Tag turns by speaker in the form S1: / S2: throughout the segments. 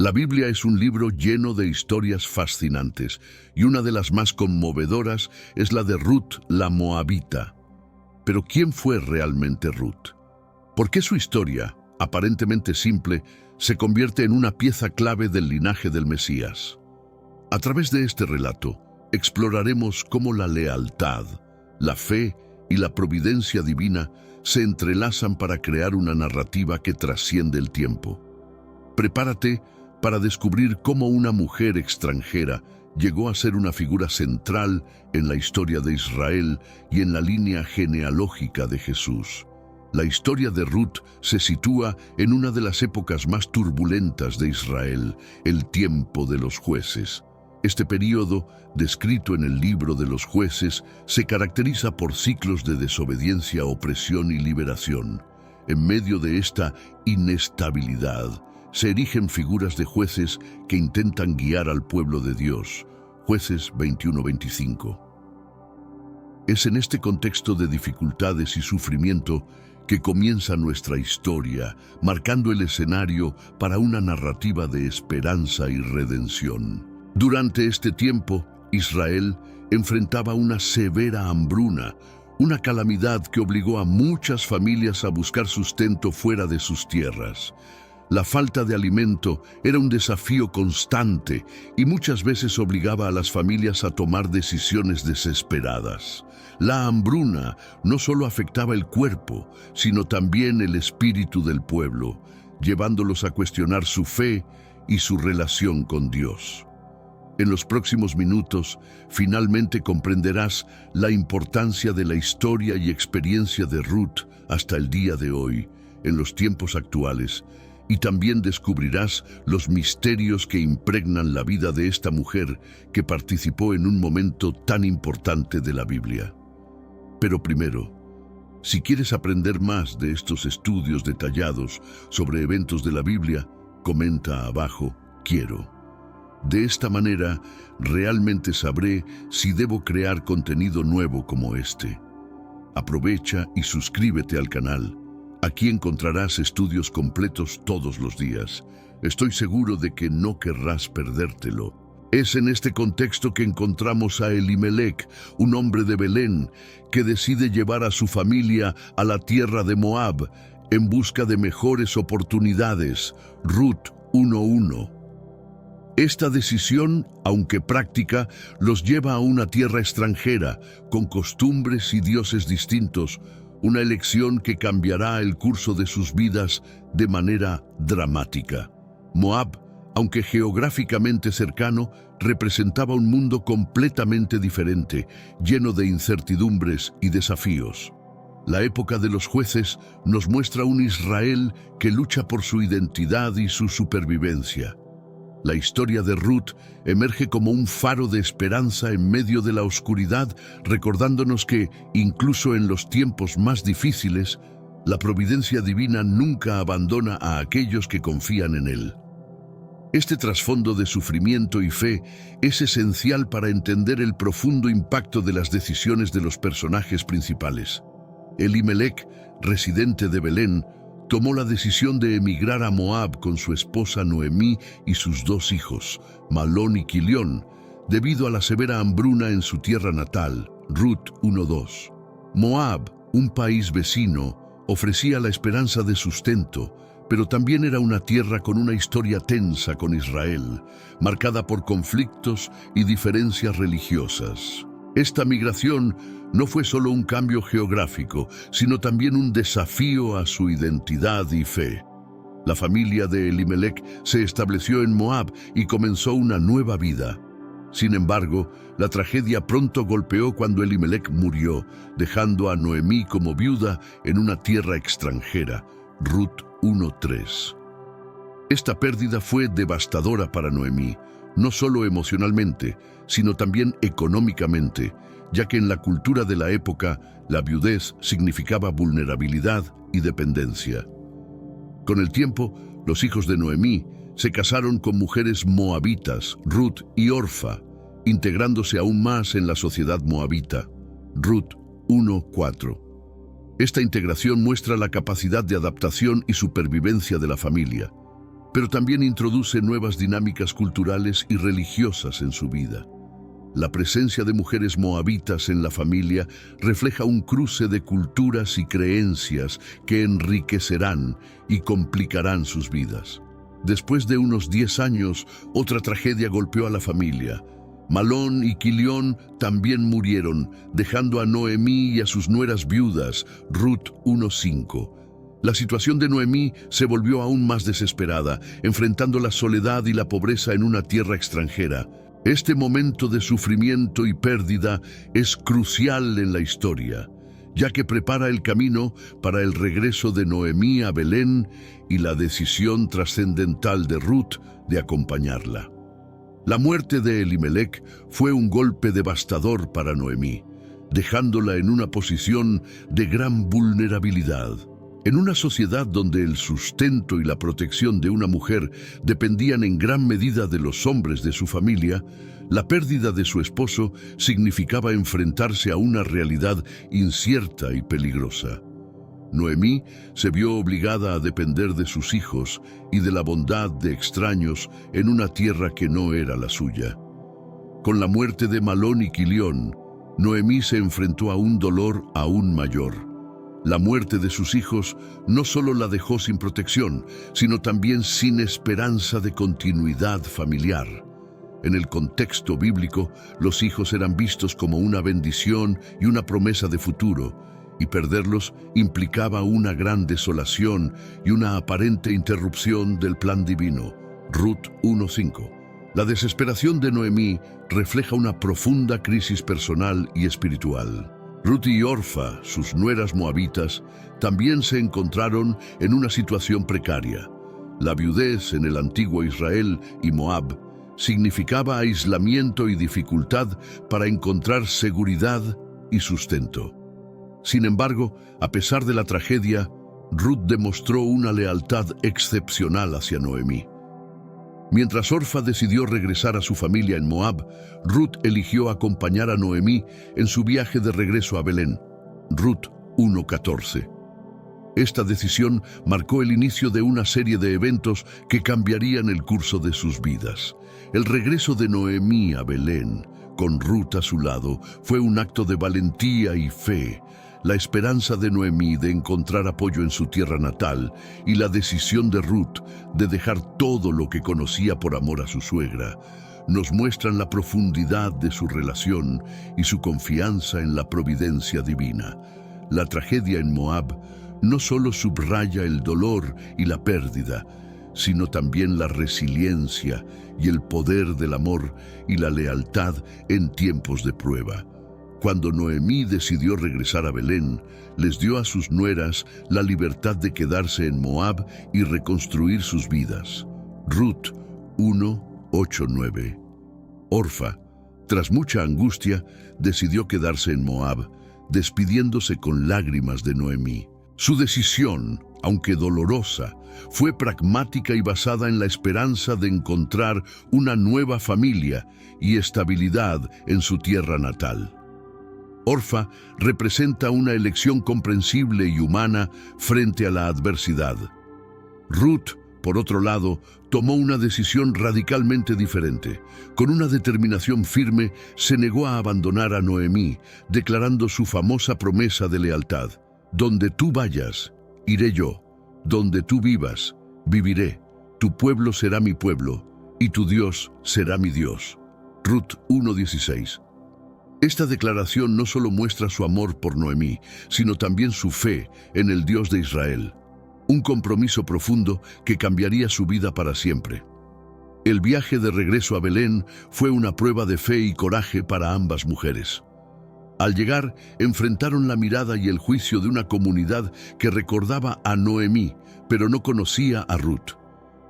S1: La Biblia es un libro lleno de historias fascinantes, y una de las más conmovedoras es la de Ruth la Moabita. Pero ¿quién fue realmente Ruth? ¿Por qué su historia, aparentemente simple, se convierte en una pieza clave del linaje del Mesías? A través de este relato, exploraremos cómo la lealtad, la fe y la providencia divina se entrelazan para crear una narrativa que trasciende el tiempo. Prepárate para descubrir cómo una mujer extranjera llegó a ser una figura central en la historia de Israel y en la línea genealógica de Jesús. La historia de Ruth se sitúa en una de las épocas más turbulentas de Israel, el tiempo de los jueces. Este período, descrito en el libro de los jueces, se caracteriza por ciclos de desobediencia, opresión y liberación. En medio de esta inestabilidad, se erigen figuras de jueces que intentan guiar al pueblo de Dios. Jueces 21-25. Es en este contexto de dificultades y sufrimiento que comienza nuestra historia, marcando el escenario para una narrativa de esperanza y redención. Durante este tiempo, Israel enfrentaba una severa hambruna, una calamidad que obligó a muchas familias a buscar sustento fuera de sus tierras. La falta de alimento era un desafío constante y muchas veces obligaba a las familias a tomar decisiones desesperadas. La hambruna no solo afectaba el cuerpo, sino también el espíritu del pueblo, llevándolos a cuestionar su fe y su relación con Dios. En los próximos minutos, finalmente comprenderás la importancia de la historia y experiencia de Ruth hasta el día de hoy, en los tiempos actuales, y también descubrirás los misterios que impregnan la vida de esta mujer que participó en un momento tan importante de la Biblia. Pero primero, si quieres aprender más de estos estudios detallados sobre eventos de la Biblia, comenta abajo, quiero. De esta manera, realmente sabré si debo crear contenido nuevo como este. Aprovecha y suscríbete al canal. Aquí encontrarás estudios completos todos los días. Estoy seguro de que no querrás perdértelo. Es en este contexto que encontramos a Elimelec, un hombre de Belén, que decide llevar a su familia a la tierra de Moab en busca de mejores oportunidades. Ruth 1:1. Esta decisión, aunque práctica, los lleva a una tierra extranjera, con costumbres y dioses distintos, una elección que cambiará el curso de sus vidas de manera dramática. Moab, aunque geográficamente cercano, representaba un mundo completamente diferente, lleno de incertidumbres y desafíos. La época de los jueces nos muestra un Israel que lucha por su identidad y su supervivencia. La historia de Ruth emerge como un faro de esperanza en medio de la oscuridad, recordándonos que, incluso en los tiempos más difíciles, la providencia divina nunca abandona a aquellos que confían en él. Este trasfondo de sufrimiento y fe es esencial para entender el profundo impacto de las decisiones de los personajes principales. Elimelec, residente de Belén, tomó la decisión de emigrar a Moab con su esposa Noemí y sus dos hijos, Malón y Quilión, debido a la severa hambruna en su tierra natal. Ruth 1:2. Moab, un país vecino, ofrecía la esperanza de sustento, pero también era una tierra con una historia tensa con Israel, marcada por conflictos y diferencias religiosas. Esta migración no fue solo un cambio geográfico, sino también un desafío a su identidad y fe. La familia de Elimelec se estableció en Moab y comenzó una nueva vida. Sin embargo, la tragedia pronto golpeó cuando Elimelec murió, dejando a Noemí como viuda en una tierra extranjera. Ruth 1:3. Esta pérdida fue devastadora para Noemí, no solo emocionalmente, sino también económicamente, ya que en la cultura de la época, la viudez significaba vulnerabilidad y dependencia. Con el tiempo, los hijos de Noemí se casaron con mujeres moabitas, Ruth y Orfa, integrándose aún más en la sociedad moabita. Ruth 1:4. Esta integración muestra la capacidad de adaptación y supervivencia de la familia. pero también introduce nuevas dinámicas culturales y religiosas en su vida. La presencia de mujeres moabitas en la familia refleja un cruce de culturas y creencias que enriquecerán y complicarán sus vidas. Después de unos 10 años, otra tragedia golpeó a la familia. Malón y Quilión también murieron, dejando a Noemí y a sus nueras viudas, Ruth 1:5. La situación de Noemí se volvió aún más desesperada, enfrentando la soledad y la pobreza en una tierra extranjera. Este momento de sufrimiento y pérdida es crucial en la historia, ya que prepara el camino para el regreso de Noemí a Belén y la decisión trascendental de Ruth de acompañarla. La muerte de Elimelec fue un golpe devastador para Noemí, dejándola en una posición de gran vulnerabilidad. En una sociedad donde el sustento y la protección de una mujer dependían en gran medida de los hombres de su familia, la pérdida de su esposo significaba enfrentarse a una realidad incierta y peligrosa. Noemí se vio obligada a depender de sus hijos y de la bondad de extraños en una tierra que no era la suya. Con la muerte de Malón y Quilión, Noemí se enfrentó a un dolor aún mayor. La muerte de sus hijos no solo la dejó sin protección, sino también sin esperanza de continuidad familiar. En el contexto bíblico, los hijos eran vistos como una bendición y una promesa de futuro, y perderlos implicaba una gran desolación y una aparente interrupción del plan divino. Ruth 1:5. La desesperación de Noemí refleja una profunda crisis personal y espiritual. Ruth y Orfa, sus nueras moabitas, también se encontraron en una situación precaria. La viudez en el antiguo Israel y Moab significaba aislamiento y dificultad para encontrar seguridad y sustento. Sin embargo, a pesar de la tragedia, Ruth demostró una lealtad excepcional hacia Noemí. Mientras Orfa decidió regresar a su familia en Moab, Ruth eligió acompañar a Noemí en su viaje de regreso a Belén. Ruth 1:14. Esta decisión marcó el inicio de una serie de eventos que cambiarían el curso de sus vidas. El regreso de Noemí a Belén, con Ruth a su lado, fue un acto de valentía y fe. La esperanza de Noemí de encontrar apoyo en su tierra natal y la decisión de Ruth de dejar todo lo que conocía por amor a su suegra nos muestran la profundidad de su relación y su confianza en la providencia divina. La tragedia en Moab no solo subraya el dolor y la pérdida, sino también la resiliencia y el poder del amor y la lealtad en tiempos de prueba. Cuando Noemí decidió regresar a Belén, les dio a sus nueras la libertad de quedarse en Moab y reconstruir sus vidas. Ruth 1:8-9. Orfa, tras mucha angustia, decidió quedarse en Moab, despidiéndose con lágrimas de Noemí. Su decisión, aunque dolorosa, fue pragmática y basada en la esperanza de encontrar una nueva familia y estabilidad en su tierra natal. Orfa representa una elección comprensible y humana frente a la adversidad. Ruth, por otro lado, tomó una decisión radicalmente diferente. Con una determinación firme, se negó a abandonar a Noemí, declarando su famosa promesa de lealtad. Donde tú vayas, iré yo. Donde tú vivas, viviré. Tu pueblo será mi pueblo, y tu Dios será mi Dios. Ruth 1:16. Esta declaración no solo muestra su amor por Noemí, sino también su fe en el Dios de Israel. Un compromiso profundo que cambiaría su vida para siempre. El viaje de regreso a Belén fue una prueba de fe y coraje para ambas mujeres. Al llegar, enfrentaron la mirada y el juicio de una comunidad que recordaba a Noemí, pero no conocía a Ruth.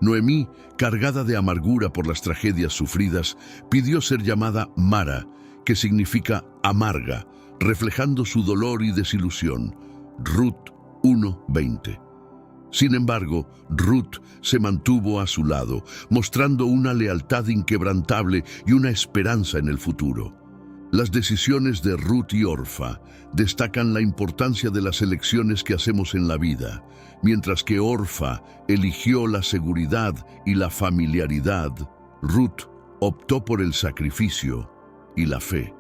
S1: Noemí, cargada de amargura por las tragedias sufridas, pidió ser llamada Mara, que significa amarga, reflejando su dolor y desilusión. Ruth 1:20. Sin embargo, Ruth se mantuvo a su lado, mostrando una lealtad inquebrantable y una esperanza en el futuro. Las decisiones de Ruth y Orfa destacan la importancia de las elecciones que hacemos en la vida. Mientras que Orfa eligió la seguridad y la familiaridad, Ruth optó por el sacrificio y la fe.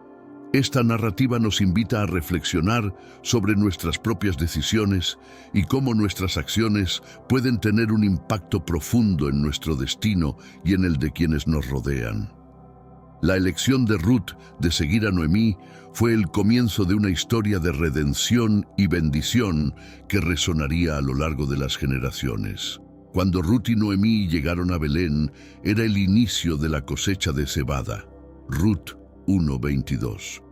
S1: Esta narrativa nos invita a reflexionar sobre nuestras propias decisiones y cómo nuestras acciones pueden tener un impacto profundo en nuestro destino y en el de quienes nos rodean. La elección de Ruth de seguir a Noemí fue el comienzo de una historia de redención y bendición que resonaría a lo largo de las generaciones. Cuando Ruth y Noemí llegaron a Belén, era el inicio de la cosecha de cebada. Ruth 1:22.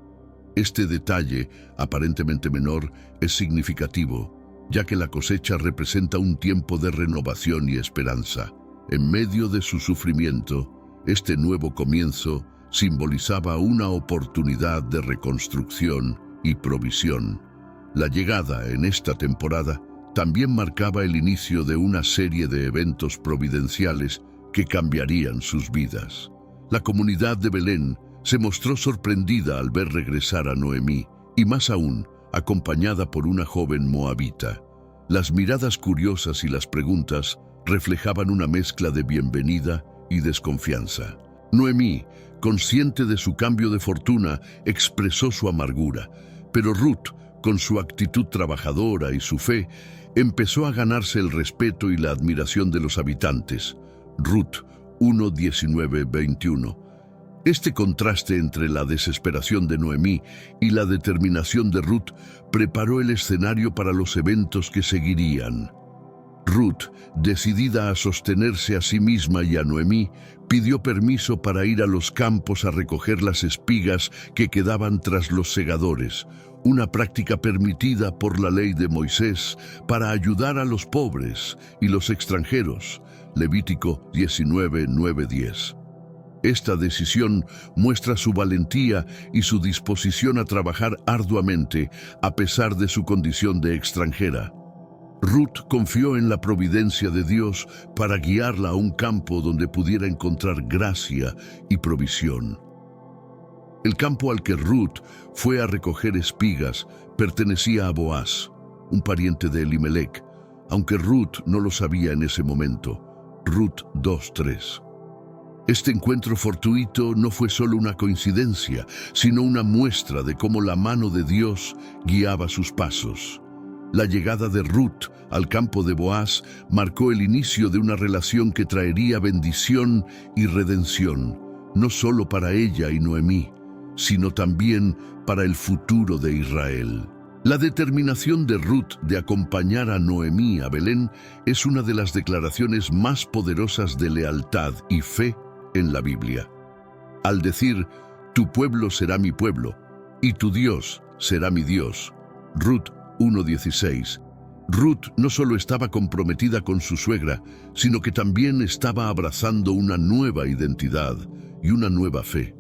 S1: Este detalle, aparentemente menor, es significativo, ya que la cosecha representa un tiempo de renovación y esperanza. En medio de su sufrimiento, este nuevo comienzo simbolizaba una oportunidad de reconstrucción y provisión. La llegada en esta temporada también marcaba el inicio de una serie de eventos providenciales que cambiarían sus vidas. La comunidad de Belén se mostró sorprendida al ver regresar a Noemí, y más aún, acompañada por una joven moabita. Las miradas curiosas y las preguntas reflejaban una mezcla de bienvenida y desconfianza. Noemí, consciente de su cambio de fortuna, expresó su amargura, pero Ruth, con su actitud trabajadora y su fe, empezó a ganarse el respeto y la admiración de los habitantes. Ruth 1:19-21. Este contraste entre la desesperación de Noemí y la determinación de Ruth preparó el escenario para los eventos que seguirían. Ruth, decidida a sostenerse a sí misma y a Noemí, pidió permiso para ir a los campos a recoger las espigas que quedaban tras los segadores, una práctica permitida por la ley de Moisés para ayudar a los pobres y los extranjeros. Levítico 19:9-10. Esta decisión muestra su valentía y su disposición a trabajar arduamente a pesar de su condición de extranjera. Ruth confió en la providencia de Dios para guiarla a un campo donde pudiera encontrar gracia y provisión. El campo al que Ruth fue a recoger espigas pertenecía a Boaz, un pariente de Elimelec, aunque Ruth no lo sabía en ese momento. Ruth 2:3. Este encuentro fortuito no fue solo una coincidencia, sino una muestra de cómo la mano de Dios guiaba sus pasos. La llegada de Ruth al campo de Boaz marcó el inicio de una relación que traería bendición y redención, no solo para ella y Noemí, sino también para el futuro de Israel. La determinación de Ruth de acompañar a Noemí a Belén es una de las declaraciones más poderosas de lealtad y fe en la Biblia. Al decir, tu pueblo será mi pueblo y tu Dios será mi Dios, Ruth 1:16. Ruth no solo estaba comprometida con su suegra, sino que también estaba abrazando una nueva identidad y una nueva fe.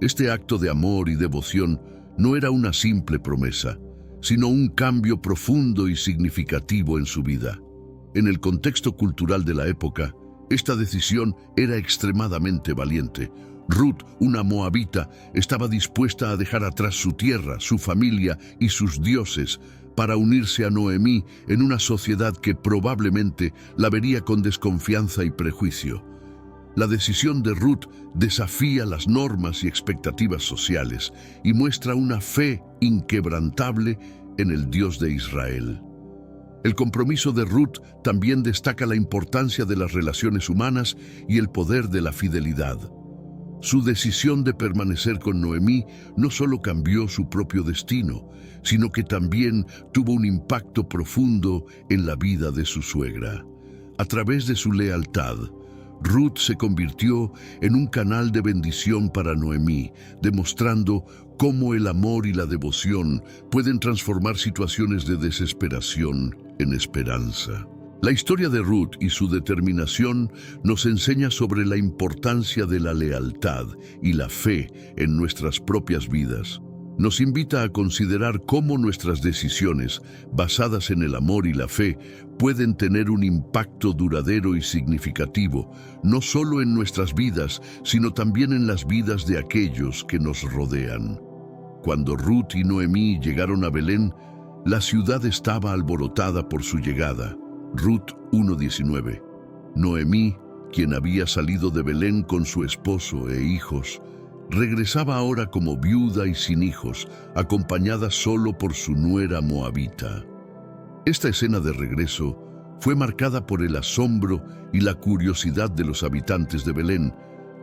S1: Este acto de amor y devoción no era una simple promesa, sino un cambio profundo y significativo en su vida. En el contexto cultural de la época, esta decisión era extremadamente valiente. Ruth, una moabita, estaba dispuesta a dejar atrás su tierra, su familia y sus dioses para unirse a Noemí en una sociedad que probablemente la vería con desconfianza y prejuicio. La decisión de Ruth desafía las normas y expectativas sociales y muestra una fe inquebrantable en el Dios de Israel. El compromiso de Ruth también destaca la importancia de las relaciones humanas y el poder de la fidelidad. Su decisión de permanecer con Noemí no solo cambió su propio destino, sino que también tuvo un impacto profundo en la vida de su suegra. A través de su lealtad, Ruth se convirtió en un canal de bendición para Noemí, demostrando cómo el amor y la devoción pueden transformar situaciones de desesperación en esperanza. La historia de Ruth y su determinación nos enseña sobre la importancia de la lealtad y la fe en nuestras propias vidas. nos invita a considerar cómo nuestras decisiones, basadas en el amor y la fe, pueden tener un impacto duradero y significativo, no solo en nuestras vidas, sino también en las vidas de aquellos que nos rodean. Cuando Ruth y Noemí llegaron a Belén, la ciudad estaba alborotada por su llegada. Ruth 1:19. Noemí, quien había salido de Belén con su esposo e hijos, regresaba ahora como viuda y sin hijos, acompañada solo por su nuera moabita. Esta escena de regreso fue marcada por el asombro y la curiosidad de los habitantes de Belén,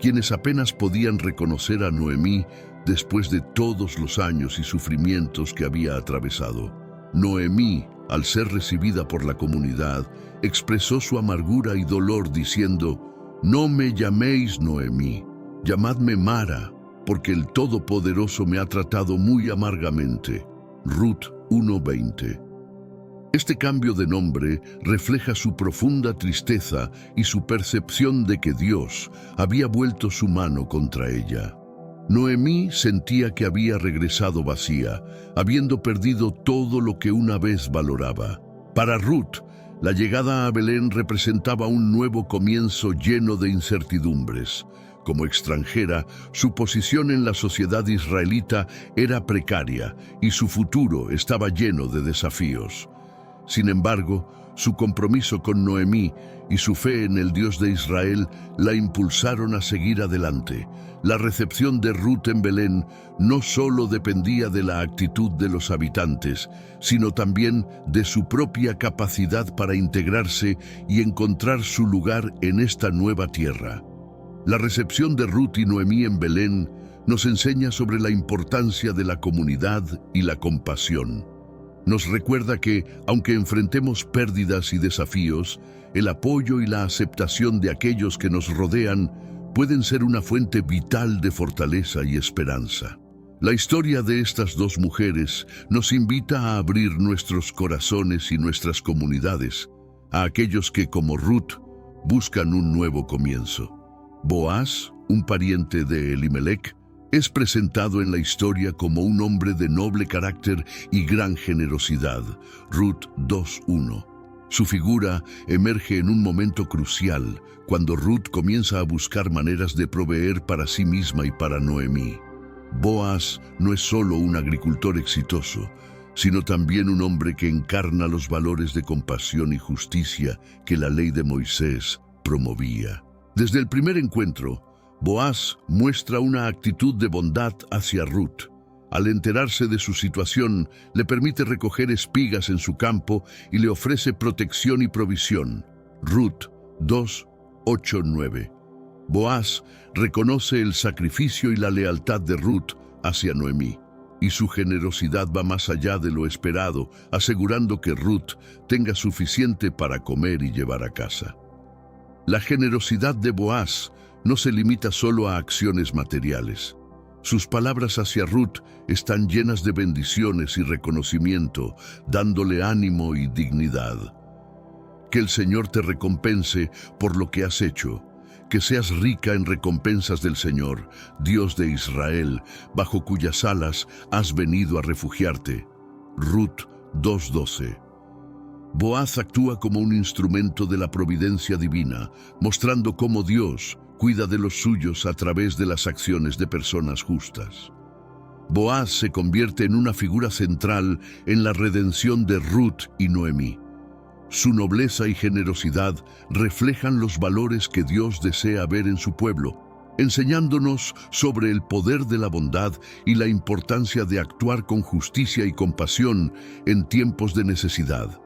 S1: quienes apenas podían reconocer a Noemí después de todos los años y sufrimientos que había atravesado. Noemí, al ser recibida por la comunidad, expresó su amargura y dolor diciendo: «No me llaméis Noemí, llamadme Mara, porque el Todopoderoso me ha tratado muy amargamente». Ruth 1:20. Este cambio de nombre refleja su profunda tristeza y su percepción de que Dios había vuelto su mano contra ella. Noemí sentía que había regresado vacía, habiendo perdido todo lo que una vez valoraba. Para Ruth, la llegada a Belén representaba un nuevo comienzo lleno de incertidumbres. Como extranjera, su posición en la sociedad israelita era precaria y su futuro estaba lleno de desafíos. Sin embargo, su compromiso con Noemí y su fe en el Dios de Israel la impulsaron a seguir adelante. La recepción de Ruth en Belén no solo dependía de la actitud de los habitantes, sino también de su propia capacidad para integrarse y encontrar su lugar en esta nueva tierra. La recepción de Ruth y Noemí en Belén nos enseña sobre la importancia de la comunidad y la compasión. Nos recuerda que, aunque enfrentemos pérdidas y desafíos, el apoyo y la aceptación de aquellos que nos rodean pueden ser una fuente vital de fortaleza y esperanza. La historia de estas dos mujeres nos invita a abrir nuestros corazones y nuestras comunidades a aquellos que, como Ruth, buscan un nuevo comienzo. Boaz, un pariente de Elimelech, es presentado en la historia como un hombre de noble carácter y gran generosidad. Ruth 2:1. Su figura emerge en un momento crucial, cuando Ruth comienza a buscar maneras de proveer para sí misma y para Noemí. Boaz no es solo un agricultor exitoso, sino también un hombre que encarna los valores de compasión y justicia que la ley de Moisés promovía. Desde el primer encuentro, Boaz muestra una actitud de bondad hacia Ruth. Al enterarse de su situación, le permite recoger espigas en su campo y le ofrece protección y provisión. Ruth 2:8-9. Boaz reconoce el sacrificio y la lealtad de Ruth hacia Noemí, y su generosidad va más allá de lo esperado, asegurando que Ruth tenga suficiente para comer y llevar a casa. La generosidad de Boaz no se limita solo a acciones materiales. Sus palabras hacia Ruth están llenas de bendiciones y reconocimiento, dándole ánimo y dignidad. Que el Señor te recompense por lo que has hecho, que seas rica en recompensas del Señor, Dios de Israel, bajo cuyas alas has venido a refugiarte. Ruth 2:12. Boaz actúa como un instrumento de la providencia divina, mostrando cómo Dios cuida de los suyos a través de las acciones de personas justas. Boaz se convierte en una figura central en la redención de Ruth y Noemí. Su nobleza y generosidad reflejan los valores que Dios desea ver en su pueblo, enseñándonos sobre el poder de la bondad y la importancia de actuar con justicia y compasión en tiempos de necesidad.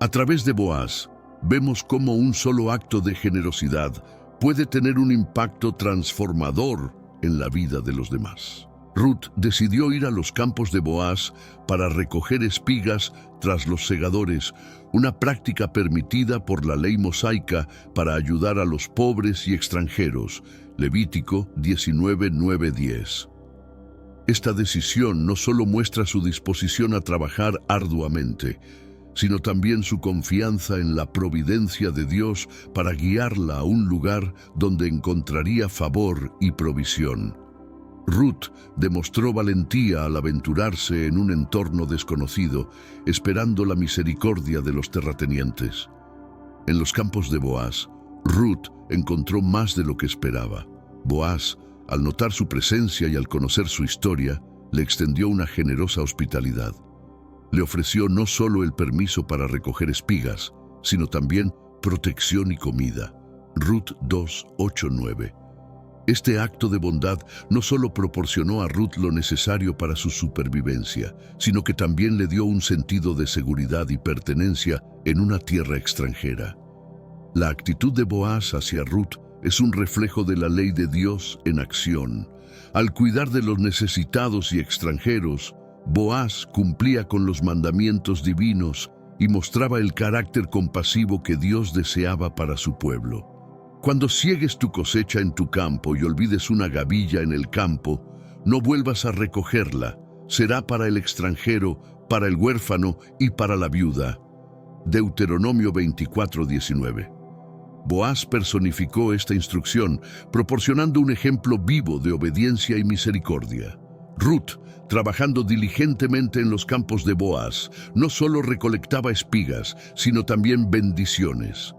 S1: A través de Boaz, vemos cómo un solo acto de generosidad puede tener un impacto transformador en la vida de los demás. Ruth decidió ir a los campos de Boaz para recoger espigas tras los segadores, una práctica permitida por la ley mosaica para ayudar a los pobres y extranjeros. Levítico 19:9-10. Esta decisión no solo muestra su disposición a trabajar arduamente, sino también su confianza en la providencia de Dios para guiarla a un lugar donde encontraría favor y provisión. Ruth demostró valentía al aventurarse en un entorno desconocido, esperando la misericordia de los terratenientes. En los campos de Boaz, Ruth encontró más de lo que esperaba. Boaz, al notar su presencia y al conocer su historia, le extendió una generosa hospitalidad. Le ofreció no solo el permiso para recoger espigas, sino también protección y comida. Ruth 2:8-9. Este acto de bondad no solo proporcionó a Ruth lo necesario para su supervivencia, sino que también le dio un sentido de seguridad y pertenencia en una tierra extranjera. La actitud de Boaz hacia Ruth es un reflejo de la ley de Dios en acción. Al cuidar de los necesitados y extranjeros, Boaz cumplía con los mandamientos divinos y mostraba el carácter compasivo que Dios deseaba para su pueblo. Cuando ciegues tu cosecha en tu campo y olvides una gavilla en el campo, no vuelvas a recogerla. Será para el extranjero, para el huérfano y para la viuda. Deuteronomio 24:19. Boaz personificó esta instrucción, proporcionando un ejemplo vivo de obediencia y misericordia. Ruth, trabajando diligentemente en los campos de Boaz, no solo recolectaba espigas, sino también bendiciones.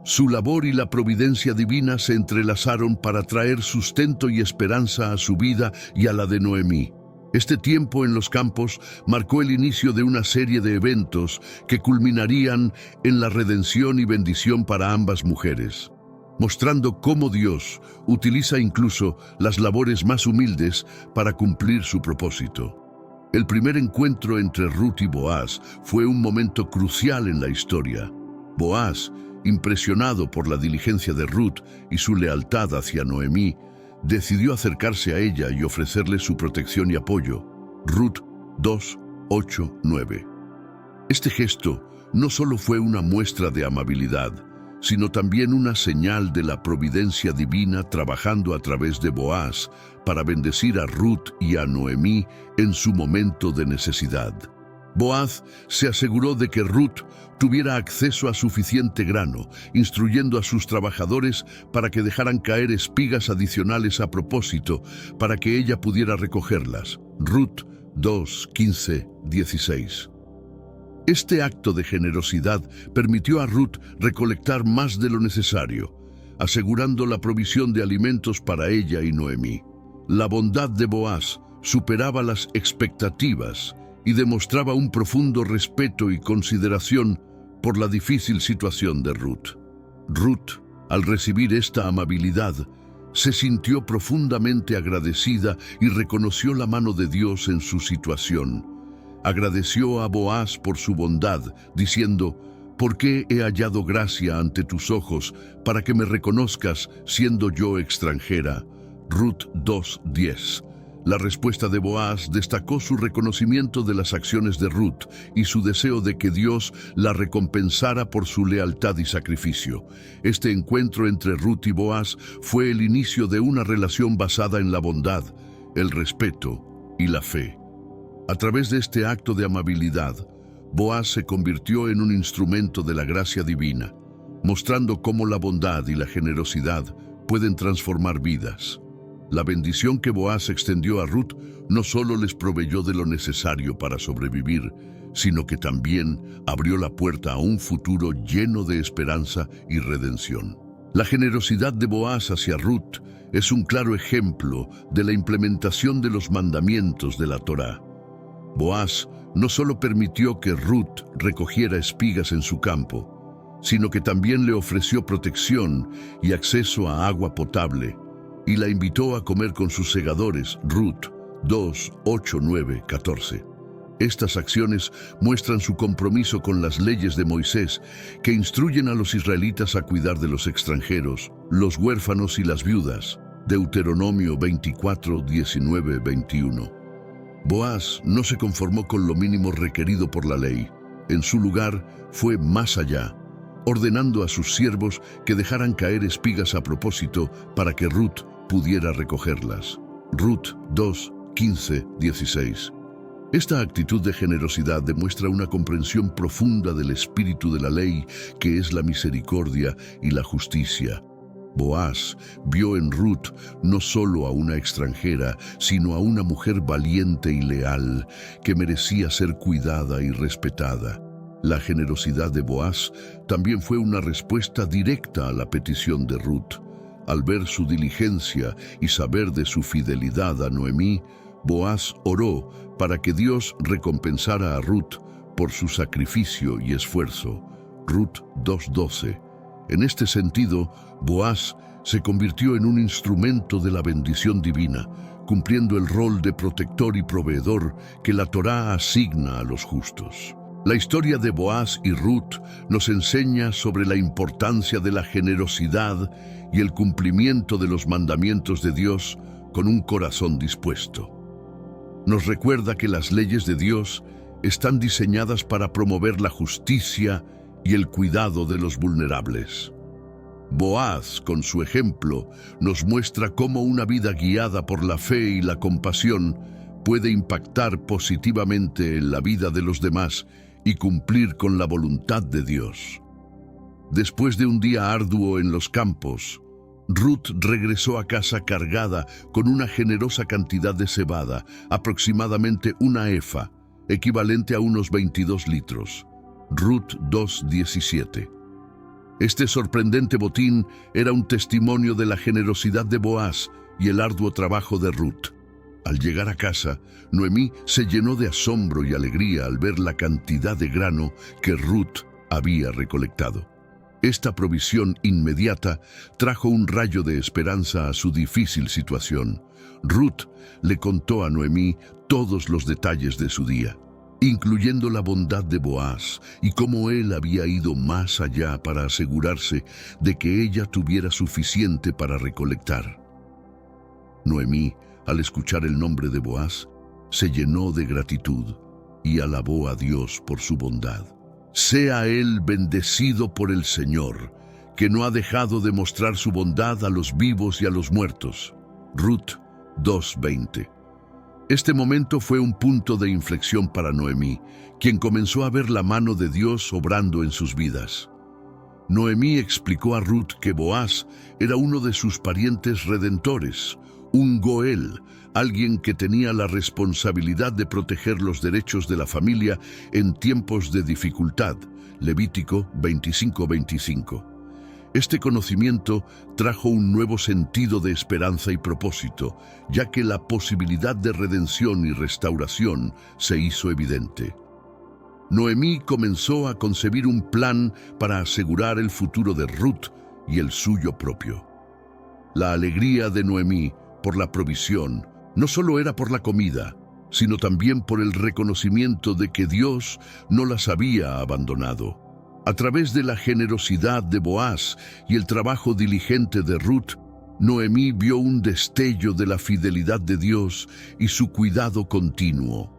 S1: Su labor y la providencia divina se entrelazaron para traer sustento y esperanza a su vida y a la de Noemí. Este tiempo en los campos marcó el inicio de una serie de eventos que culminarían en la redención y bendición para ambas mujeres, mostrando cómo Dios utiliza incluso las labores más humildes para cumplir su propósito. El primer encuentro entre Ruth y Boaz fue un momento crucial en la historia. Boaz, impresionado por la diligencia de Ruth y su lealtad hacia Noemí, decidió acercarse a ella y ofrecerle su protección y apoyo. Ruth 2:8-9. Este gesto no solo fue una muestra de amabilidad, sino también una señal de la providencia divina trabajando a través de Boaz para bendecir a Ruth y a Noemí en su momento de necesidad. Boaz se aseguró de que Ruth tuviera acceso a suficiente grano, instruyendo a sus trabajadores para que dejaran caer espigas adicionales a propósito, para que ella pudiera recogerlas. Ruth 2:15-16. Este acto de generosidad permitió a Ruth recolectar más de lo necesario, asegurando la provisión de alimentos para ella y Noemí. La bondad de Boaz superaba las expectativas y demostraba un profundo respeto y consideración por la difícil situación de Ruth. Ruth, al recibir esta amabilidad, se sintió profundamente agradecida y reconoció la mano de Dios en su situación. Agradeció a Boaz por su bondad, diciendo: «¿Por qué he hallado gracia ante tus ojos para que me reconozcas siendo yo extranjera?» Ruth 2:10. La respuesta de Boaz destacó su reconocimiento de las acciones de Ruth y su deseo de que Dios la recompensara por su lealtad y sacrificio. Este encuentro entre Ruth y Boaz fue el inicio de una relación basada en la bondad, el respeto y la fe. A través de este acto de amabilidad, Boaz se convirtió en un instrumento de la gracia divina, mostrando cómo la bondad y la generosidad pueden transformar vidas. La bendición que Boaz extendió a Ruth no solo les proveyó de lo necesario para sobrevivir, sino que también abrió la puerta a un futuro lleno de esperanza y redención. La generosidad de Boaz hacia Ruth es un claro ejemplo de la implementación de los mandamientos de la Torá. Boaz no solo permitió que Ruth recogiera espigas en su campo, sino que también le ofreció protección y acceso a agua potable, y la invitó a comer con sus segadores. Ruth 2:8-9-14. Estas acciones muestran su compromiso con las leyes de Moisés, que instruyen a los israelitas a cuidar de los extranjeros, los huérfanos y las viudas. Deuteronomio 24:19-21. Boaz no se conformó con lo mínimo requerido por la ley. En su lugar, fue más allá, ordenando a sus siervos que dejaran caer espigas a propósito para que Ruth pudiera recogerlas. Ruth 2:15-16. Esta actitud de generosidad demuestra una comprensión profunda del espíritu de la ley, que es la misericordia y la justicia. Boaz vio en Ruth no solo a una extranjera, sino a una mujer valiente y leal, que merecía ser cuidada y respetada. La generosidad de Boaz también fue una respuesta directa a la petición de Ruth. Al ver su diligencia y saber de su fidelidad a Noemí, Boaz oró para que Dios recompensara a Ruth por su sacrificio y esfuerzo. Ruth 2:12. En este sentido, Boaz se convirtió en un instrumento de la bendición divina, cumpliendo el rol de protector y proveedor que la Torá asigna a los justos. La historia de Boaz y Ruth nos enseña sobre la importancia de la generosidad y el cumplimiento de los mandamientos de Dios con un corazón dispuesto. Nos recuerda que las leyes de Dios están diseñadas para promover la justicia y el cuidado de los vulnerables. Boaz, con su ejemplo, nos muestra cómo una vida guiada por la fe y la compasión puede impactar positivamente en la vida de los demás y cumplir con la voluntad de Dios. Después de un día arduo en los campos, Ruth regresó a casa cargada con una generosa cantidad de cebada, aproximadamente una efa, equivalente a unos 22 litros. Ruth 2:17. Este sorprendente botín era un testimonio de la generosidad de Boaz y el arduo trabajo de Ruth. Al llegar a casa, Noemí se llenó de asombro y alegría al ver la cantidad de grano que Ruth había recolectado. Esta provisión inmediata trajo un rayo de esperanza a su difícil situación. Ruth le contó a Noemí todos los detalles de su día, incluyendo la bondad de Boaz y cómo él había ido más allá para asegurarse de que ella tuviera suficiente para recolectar. Noemí, al escuchar el nombre de Boaz, se llenó de gratitud y alabó a Dios por su bondad. Sea él bendecido por el Señor, que no ha dejado de mostrar su bondad a los vivos y a los muertos. Ruth 2:20. Este momento fue un punto de inflexión para Noemí, quien comenzó a ver la mano de Dios obrando en sus vidas. Noemí explicó a Ruth que Boaz era uno de sus parientes redentores, un Goel, alguien que tenía la responsabilidad de proteger los derechos de la familia en tiempos de dificultad. Levítico 25:25. Este conocimiento trajo un nuevo sentido de esperanza y propósito, ya que la posibilidad de redención y restauración se hizo evidente. Noemí comenzó a concebir un plan para asegurar el futuro de Ruth y el suyo propio. La alegría de Noemí por la provisión no solo era por la comida, sino también por el reconocimiento de que Dios no las había abandonado. A través de la generosidad de Boaz y el trabajo diligente de Ruth, Noemí vio un destello de la fidelidad de Dios y su cuidado continuo.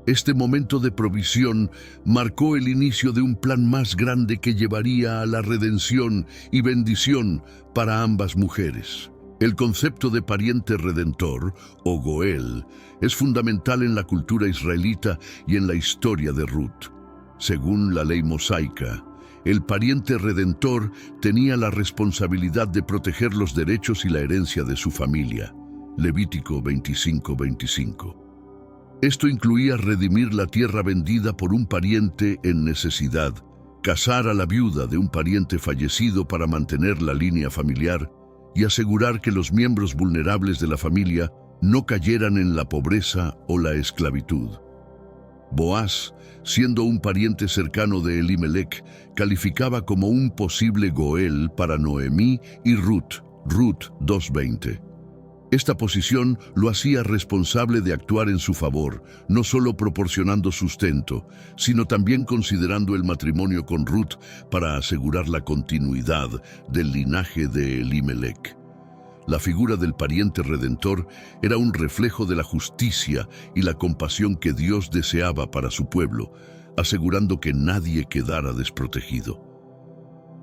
S1: Este momento de provisión marcó el inicio de un plan más grande que llevaría a la redención y bendición para ambas mujeres. El concepto de pariente redentor, o Goel, es fundamental en la cultura israelita y en la historia de Ruth. Según la ley mosaica, el pariente redentor tenía la responsabilidad de proteger los derechos y la herencia de su familia. Levítico 25:25. Esto incluía redimir la tierra vendida por un pariente en necesidad, casar a la viuda de un pariente fallecido para mantener la línea familiar y asegurar que los miembros vulnerables de la familia no cayeran en la pobreza o la esclavitud. Boaz, siendo un pariente cercano de Elimelech, calificaba como un posible Goel para Noemí y Ruth, Ruth 2:20. Esta posición lo hacía responsable de actuar en su favor, no solo proporcionando sustento, sino también considerando el matrimonio con Ruth para asegurar la continuidad del linaje de Elimelech. La figura del pariente redentor era un reflejo de la justicia y la compasión que Dios deseaba para su pueblo, asegurando que nadie quedara desprotegido.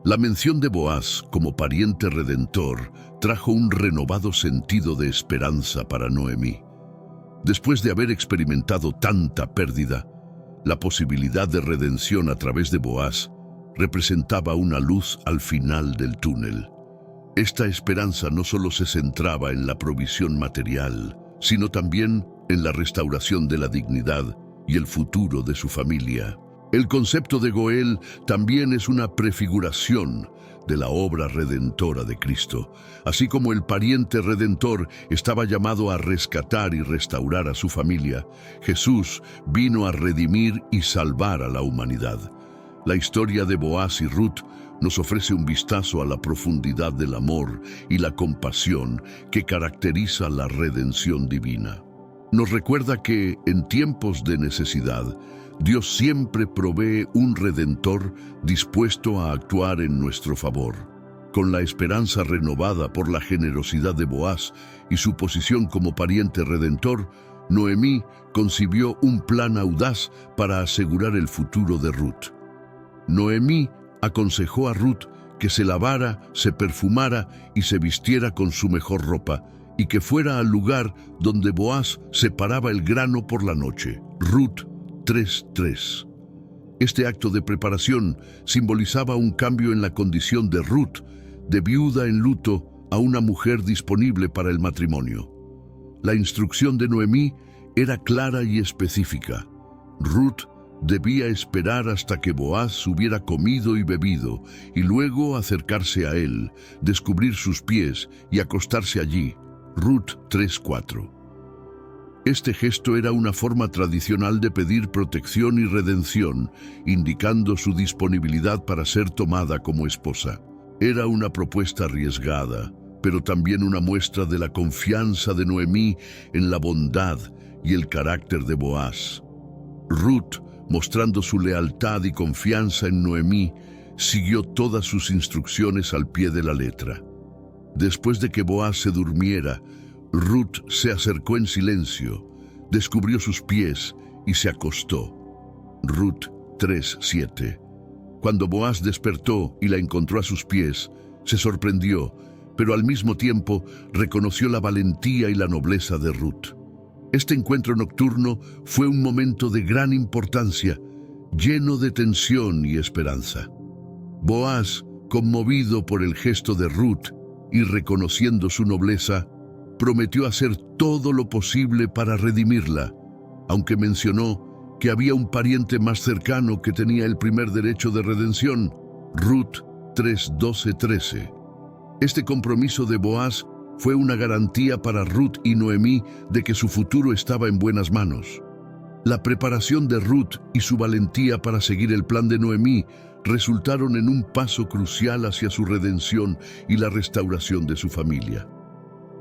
S1: La mención de Boaz como pariente redentor trajo un renovado sentido de esperanza para Noemí. Después de haber experimentado tanta pérdida, la posibilidad de redención a través de Boaz representaba una luz al final del túnel. Esta esperanza no solo se centraba en la provisión material, sino también en la restauración de la dignidad y el futuro de su familia. El concepto de Goel también es una prefiguración de la obra redentora de Cristo. Así como el pariente redentor estaba llamado a rescatar y restaurar a su familia, Jesús vino a redimir y salvar a la humanidad. La historia de Boaz y Ruth nos ofrece un vistazo a la profundidad del amor y la compasión que caracteriza la redención divina. Nos recuerda que, en tiempos de necesidad, Dios siempre provee un redentor dispuesto a actuar en nuestro favor. Con la esperanza renovada por la generosidad de Boaz y su posición como pariente redentor, Noemí concibió un plan audaz para asegurar el futuro de Ruth. Noemí aconsejó a Ruth que se lavara, se perfumara y se vistiera con su mejor ropa, y que fuera al lugar donde Boaz separaba el grano por la noche. Ruth 3:3. Este acto de preparación simbolizaba un cambio en la condición de Ruth, de viuda en luto, a una mujer disponible para el matrimonio. La instrucción de Noemí era clara y específica. Ruth debía esperar hasta que Boaz hubiera comido y bebido, y luego acercarse a él, descubrir sus pies y acostarse allí. Ruth 3:4. Este gesto era una forma tradicional de pedir protección y redención, indicando su disponibilidad para ser tomada como esposa. Era una propuesta arriesgada, pero también una muestra de la confianza de Noemí en la bondad y el carácter de Boaz. Ruth, mostrando su lealtad y confianza en Noemí, siguió todas sus instrucciones al pie de la letra. Después de que Boaz se durmiera, Ruth se acercó en silencio, descubrió sus pies y se acostó. Ruth 3:7. Cuando Boaz despertó y la encontró a sus pies, se sorprendió, pero al mismo tiempo reconoció la valentía y la nobleza de Ruth. Este encuentro nocturno fue un momento de gran importancia, lleno de tensión y esperanza. Boaz, conmovido por el gesto de Ruth y reconociendo su nobleza, prometió hacer todo lo posible para redimirla, aunque mencionó que había un pariente más cercano que tenía el primer derecho de redención. Ruth 3:12-13. Este compromiso de Boaz fue una garantía para Ruth y Noemí de que su futuro estaba en buenas manos. La preparación de Ruth y su valentía para seguir el plan de Noemí resultaron en un paso crucial hacia su redención y la restauración de su familia.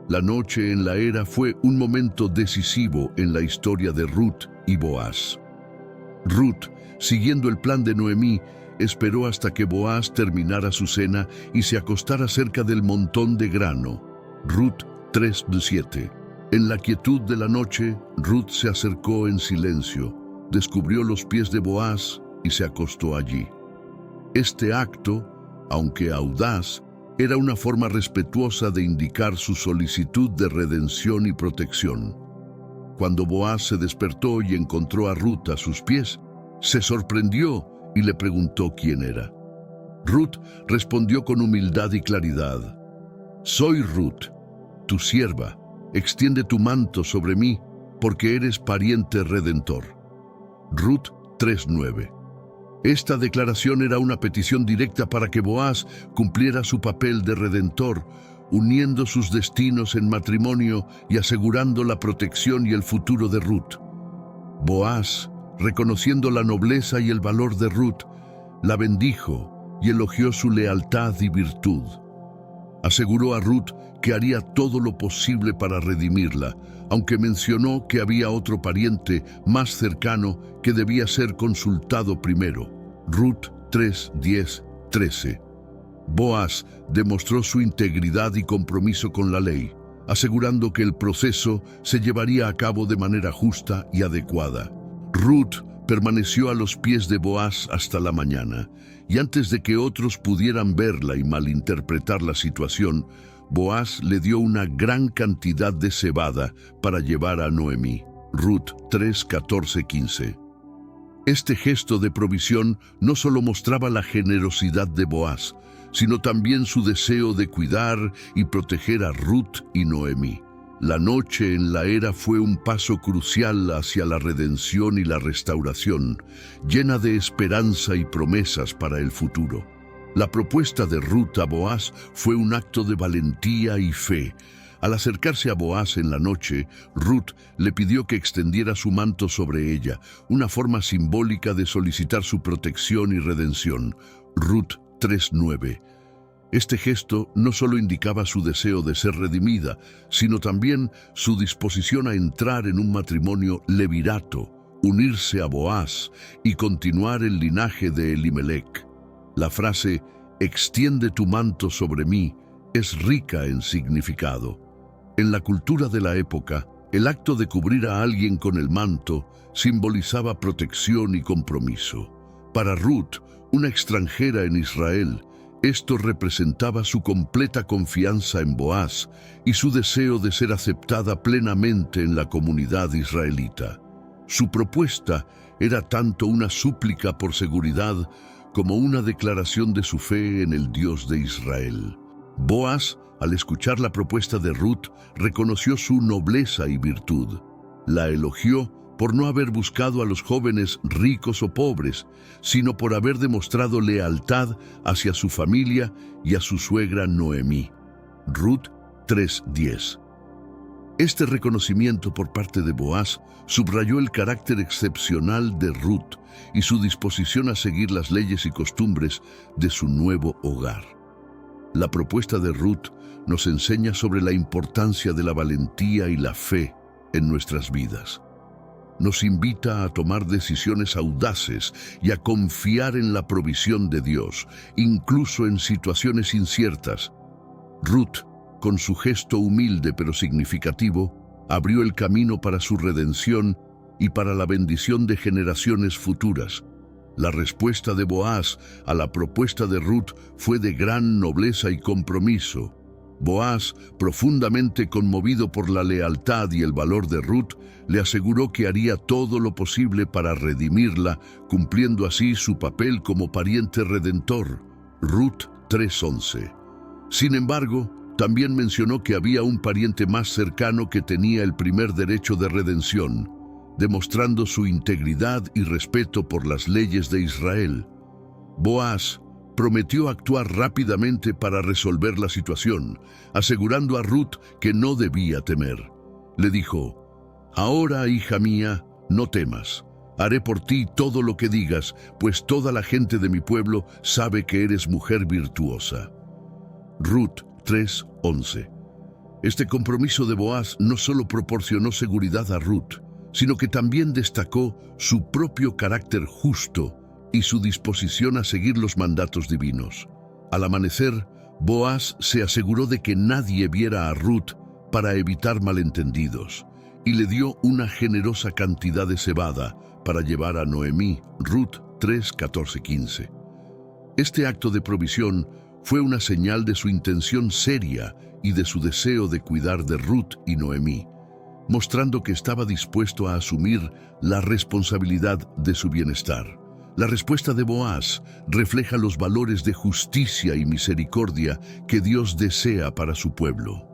S1: La noche en la era fue un momento decisivo en la historia de Ruth y Boaz. Ruth, siguiendo el plan de Noemí, esperó hasta que Boaz terminara su cena y se acostara cerca del montón de grano. Ruth 3:7. En la quietud de la noche, Ruth se acercó en silencio, descubrió los pies de Boaz y se acostó allí. Este acto, aunque audaz, era una forma respetuosa de indicar su solicitud de redención y protección. Cuando Boaz se despertó y encontró a Ruth a sus pies, se sorprendió y le preguntó quién era. Ruth respondió con humildad y claridad: «Soy Ruth, tu sierva. Extiende tu manto sobre mí, porque eres pariente redentor». Ruth 3:9. Esta declaración era una petición directa para que Boaz cumpliera su papel de redentor, uniendo sus destinos en matrimonio y asegurando la protección y el futuro de Ruth. Boaz, reconociendo la nobleza y el valor de Ruth, la bendijo y elogió su lealtad y virtud. Aseguró a Ruth que haría todo lo posible para redimirla, aunque mencionó que había otro pariente más cercano que debía ser consultado primero. Ruth 3:10-13. Boaz demostró su integridad y compromiso con la ley, asegurando que el proceso se llevaría a cabo de manera justa y adecuada. Ruth permaneció a los pies de Boaz hasta la mañana, y antes de que otros pudieran verla y malinterpretar la situación, Boaz le dio una gran cantidad de cebada para llevar a Noemí. Ruth 3:14-15. Este gesto de provisión no solo mostraba la generosidad de Boaz, sino también su deseo de cuidar y proteger a Ruth y Noemí. La noche en la era fue un paso crucial hacia la redención y la restauración, llena de esperanza y promesas para el futuro. La propuesta de Ruth a Boaz fue un acto de valentía y fe. Al acercarse a Boaz en la noche, Ruth le pidió que extendiera su manto sobre ella, una forma simbólica de solicitar su protección y redención. Ruth 3:9. Este gesto no solo indicaba su deseo de ser redimida, sino también su disposición a entrar en un matrimonio levirato, unirse a Boaz y continuar el linaje de Elimelech. La frase, "extiende tu manto sobre mí", es rica en significado. En la cultura de la época, el acto de cubrir a alguien con el manto simbolizaba protección y compromiso. Para Ruth, una extranjera en Israel, esto representaba su completa confianza en Boaz y su deseo de ser aceptada plenamente en la comunidad israelita. Su propuesta era tanto una súplica por seguridad como una declaración de su fe en el Dios de Israel. Boaz, al escuchar la propuesta de Ruth, reconoció su nobleza y virtud. La elogió por no haber buscado a los jóvenes ricos o pobres, sino por haber demostrado lealtad hacia su familia y a su suegra Noemí. Ruth 3:10. Este reconocimiento por parte de Boaz subrayó el carácter excepcional de Ruth y su disposición a seguir las leyes y costumbres de su nuevo hogar. La propuesta de Ruth nos enseña sobre la importancia de la valentía y la fe en nuestras vidas. Nos invita a tomar decisiones audaces y a confiar en la provisión de Dios, incluso en situaciones inciertas. Ruth, con su gesto humilde pero significativo, abrió el camino para su redención y para la bendición de generaciones futuras. La respuesta de Boaz a la propuesta de Ruth fue de gran nobleza y compromiso. Boaz, profundamente conmovido por la lealtad y el valor de Ruth, le aseguró que haría todo lo posible para redimirla, cumpliendo así su papel como pariente redentor. Ruth 3:11. Sin embargo, también mencionó que había un pariente más cercano que tenía el primer derecho de redención, demostrando su integridad y respeto por las leyes de Israel. Boaz prometió actuar rápidamente para resolver la situación, asegurando a Ruth que no debía temer. Le dijo: "Ahora, hija mía, no temas. Haré por ti todo lo que digas, pues toda la gente de mi pueblo sabe que eres mujer virtuosa". Ruth 3:11. Este compromiso de Boaz no solo proporcionó seguridad a Ruth, sino que también destacó su propio carácter justo y su disposición a seguir los mandatos divinos. Al amanecer, Boaz se aseguró de que nadie viera a Ruth para evitar malentendidos, y le dio una generosa cantidad de cebada para llevar a Noemí. Ruth 3:14-15. Este acto de provisión fue una señal de su intención seria y de su deseo de cuidar de Ruth y Noemí, mostrando que estaba dispuesto a asumir la responsabilidad de su bienestar. La respuesta de Boaz refleja los valores de justicia y misericordia que Dios desea para su pueblo.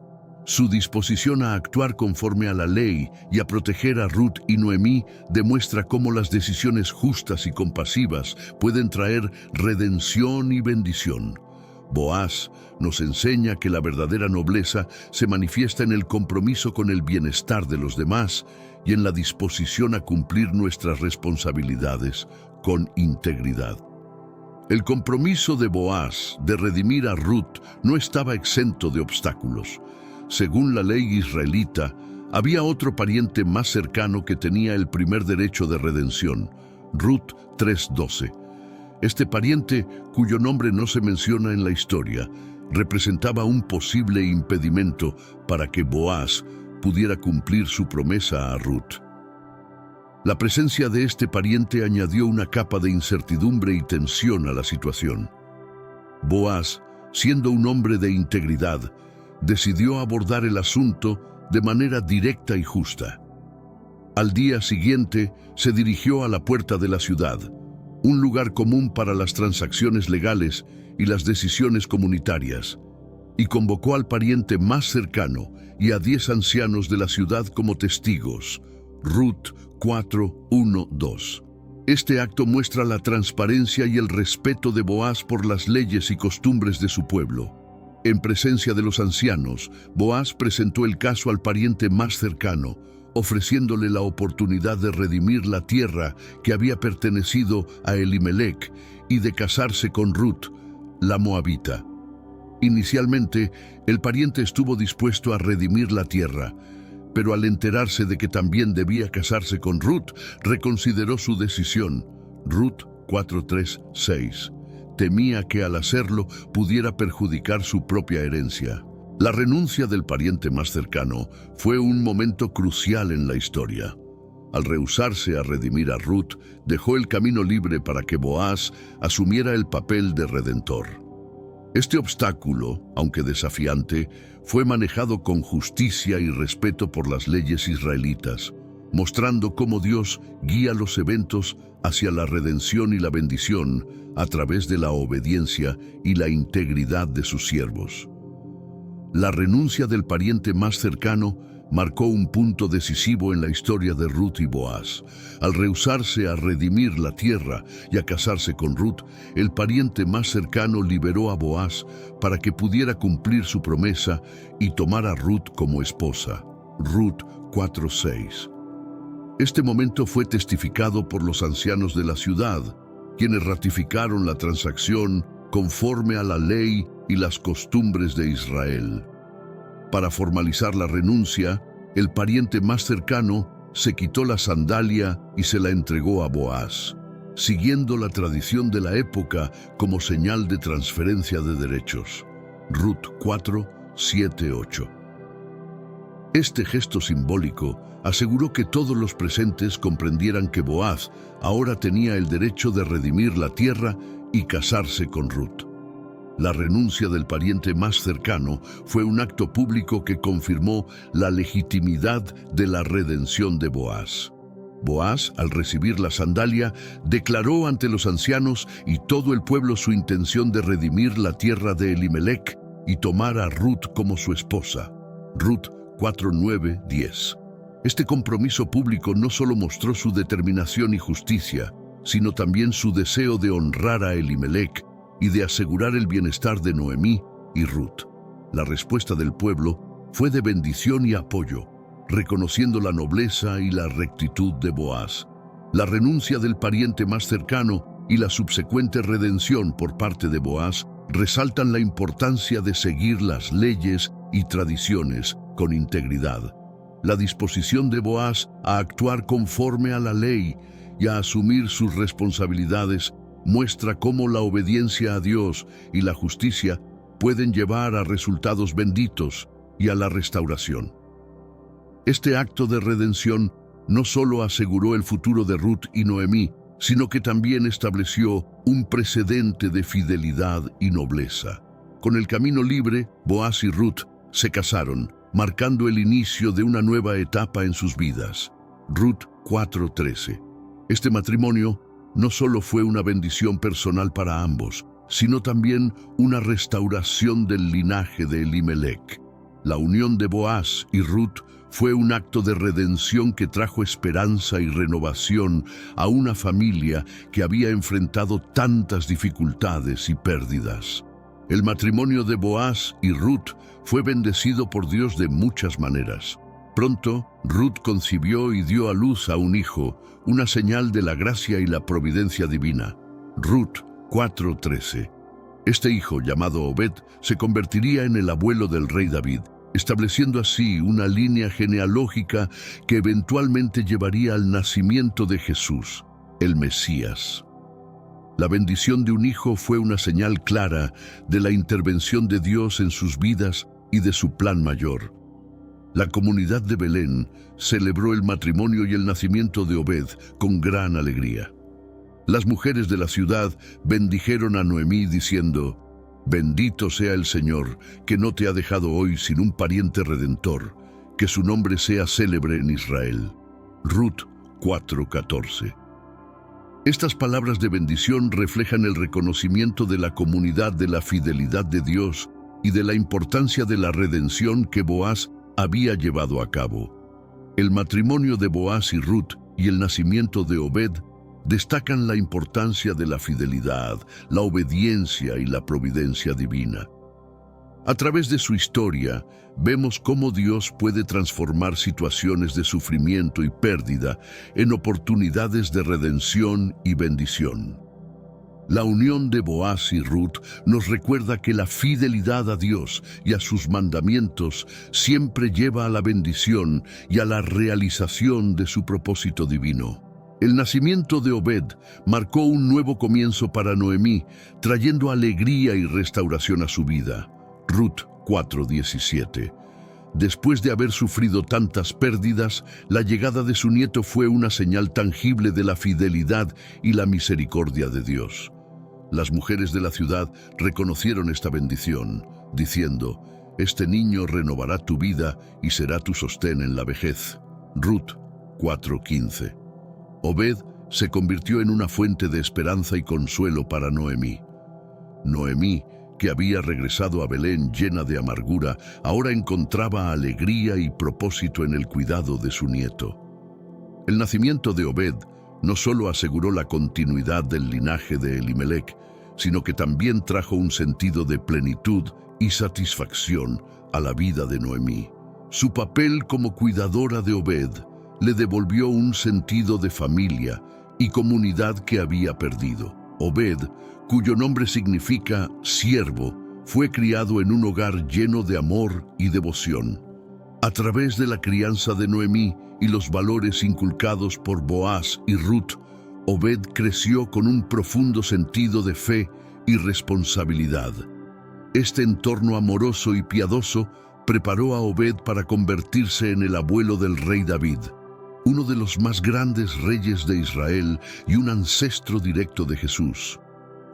S1: Su disposición a actuar conforme a la ley y a proteger a Ruth y Noemí demuestra cómo las decisiones justas y compasivas pueden traer redención y bendición. Boaz nos enseña que la verdadera nobleza se manifiesta en el compromiso con el bienestar de los demás y en la disposición a cumplir nuestras responsabilidades con integridad. El compromiso de Boaz de redimir a Ruth no estaba exento de obstáculos. Según la ley israelita, había otro pariente más cercano que tenía el primer derecho de redención. Ruth 3:12. Este pariente, cuyo nombre no se menciona en la historia, representaba un posible impedimento para que Boaz pudiera cumplir su promesa a Ruth. La presencia de este pariente añadió una capa de incertidumbre y tensión a la situación. Boaz, siendo un hombre de integridad, decidió abordar el asunto de manera directa y justa. Al día siguiente, se dirigió a la puerta de la ciudad, un lugar común para las transacciones legales y las decisiones comunitarias, y convocó al pariente más cercano y a 10 ancianos de la ciudad como testigos. Ruth 4:1-2. Este acto muestra la transparencia y el respeto de Boaz por las leyes y costumbres de su pueblo. En presencia de los ancianos, Boaz presentó el caso al pariente más cercano, ofreciéndole la oportunidad de redimir la tierra que había pertenecido a Elimelec y de casarse con Ruth, la moabita. Inicialmente, el pariente estuvo dispuesto a redimir la tierra, pero al enterarse de que también debía casarse con Ruth, reconsideró su decisión. Ruth 4:3-6. Temía que al hacerlo pudiera perjudicar su propia herencia. La renuncia del pariente más cercano fue un momento crucial en la historia. Al rehusarse a redimir a Ruth, dejó el camino libre para que Boaz asumiera el papel de redentor. Este obstáculo, aunque desafiante, fue manejado con justicia y respeto por las leyes israelitas, mostrando cómo Dios guía los eventos hacia la redención y la bendición a través de la obediencia y la integridad de sus siervos. La renuncia del pariente más cercano marcó un punto decisivo en la historia de Ruth y Boaz. Al rehusarse a redimir la tierra y a casarse con Ruth, el pariente más cercano liberó a Boaz para que pudiera cumplir su promesa y tomar a Ruth como esposa. Ruth 4:6. Este momento fue testificado por los ancianos de la ciudad, quienes ratificaron la transacción conforme a la ley y las costumbres de Israel. Para formalizar la renuncia, el pariente más cercano se quitó la sandalia y se la entregó a Boaz, siguiendo la tradición de la época como señal de transferencia de derechos. Ruth 4:7-8. Este gesto simbólico aseguró que todos los presentes comprendieran que Boaz ahora tenía el derecho de redimir la tierra y casarse con Ruth. La renuncia del pariente más cercano fue un acto público que confirmó la legitimidad de la redención de Boaz. Boaz, al recibir la sandalia, declaró ante los ancianos y todo el pueblo su intención de redimir la tierra de Elimelec y tomar a Ruth como su esposa. Ruth 4:9-10. Este compromiso público no solo mostró su determinación y justicia, sino también su deseo de honrar a Elimelec y de asegurar el bienestar de Noemí y Ruth. La respuesta del pueblo fue de bendición y apoyo, reconociendo la nobleza y la rectitud de Boaz. La renuncia del pariente más cercano y la subsecuente redención por parte de Boaz resaltan la importancia de seguir las leyes y tradiciones con integridad. La disposición de Boaz a actuar conforme a la ley y a asumir sus responsabilidades muestra cómo la obediencia a Dios y la justicia pueden llevar a resultados benditos y a la restauración. Este acto de redención no solo aseguró el futuro de Ruth y Noemí, sino que también estableció un precedente de fidelidad y nobleza. Con el camino libre, Boaz y Ruth se casaron, marcando el inicio de una nueva etapa en sus vidas. Ruth 4:13. Este matrimonio no solo fue una bendición personal para ambos, sino también una restauración del linaje de Elimelec. La unión de Boaz y Ruth fue un acto de redención que trajo esperanza y renovación a una familia que había enfrentado tantas dificultades y pérdidas. El matrimonio de Boaz y Ruth fue bendecido por Dios de muchas maneras. Pronto, Ruth concibió y dio a luz a un hijo, una señal de la gracia y la providencia divina. Ruth 4:13. Este hijo, llamado Obed, se convertiría en el abuelo del rey David, estableciendo así una línea genealógica que eventualmente llevaría al nacimiento de Jesús, el Mesías. La bendición de un hijo fue una señal clara de la intervención de Dios en sus vidas y de su plan mayor. La comunidad de Belén celebró el matrimonio y el nacimiento de Obed con gran alegría. Las mujeres de la ciudad bendijeron a Noemí diciendo: «Bendito sea el Señor, que no te ha dejado hoy sin un pariente redentor, que su nombre sea célebre en Israel». Ruth 4:14. Estas palabras de bendición reflejan el reconocimiento de la comunidad de la fidelidad de Dios y de la importancia de la redención que Boaz había llevado a cabo. El matrimonio de Boaz y Ruth y el nacimiento de Obed destacan la importancia de la fidelidad, la obediencia y la providencia divina. A través de su historia, vemos cómo Dios puede transformar situaciones de sufrimiento y pérdida en oportunidades de redención y bendición. La unión de Boaz y Ruth nos recuerda que la fidelidad a Dios y a sus mandamientos siempre lleva a la bendición y a la realización de su propósito divino. El nacimiento de Obed marcó un nuevo comienzo para Noemí, trayendo alegría y restauración a su vida. Ruth 4:17. Después de haber sufrido tantas pérdidas, la llegada de su nieto fue una señal tangible de la fidelidad y la misericordia de Dios. Las mujeres de la ciudad reconocieron esta bendición, diciendo: «Este niño renovará tu vida y será tu sostén en la vejez». Ruth 4:15. Obed se convirtió en una fuente de esperanza y consuelo para Noemí. Noemí, que había regresado a Belén llena de amargura, ahora encontraba alegría y propósito en el cuidado de su nieto. El nacimiento de Obed no solo aseguró la continuidad del linaje de Elimelec, sino que también trajo un sentido de plenitud y satisfacción a la vida de Noemí. Su papel como cuidadora de Obed le devolvió un sentido de familia y comunidad que había perdido. Obed, cuyo nombre significa siervo, fue criado en un hogar lleno de amor y devoción. A través de la crianza de Noemí y los valores inculcados por Boaz y Ruth, Obed creció con un profundo sentido de fe y responsabilidad. Este entorno amoroso y piadoso preparó a Obed para convertirse en el abuelo del rey David, uno de los más grandes reyes de Israel y un ancestro directo de Jesús.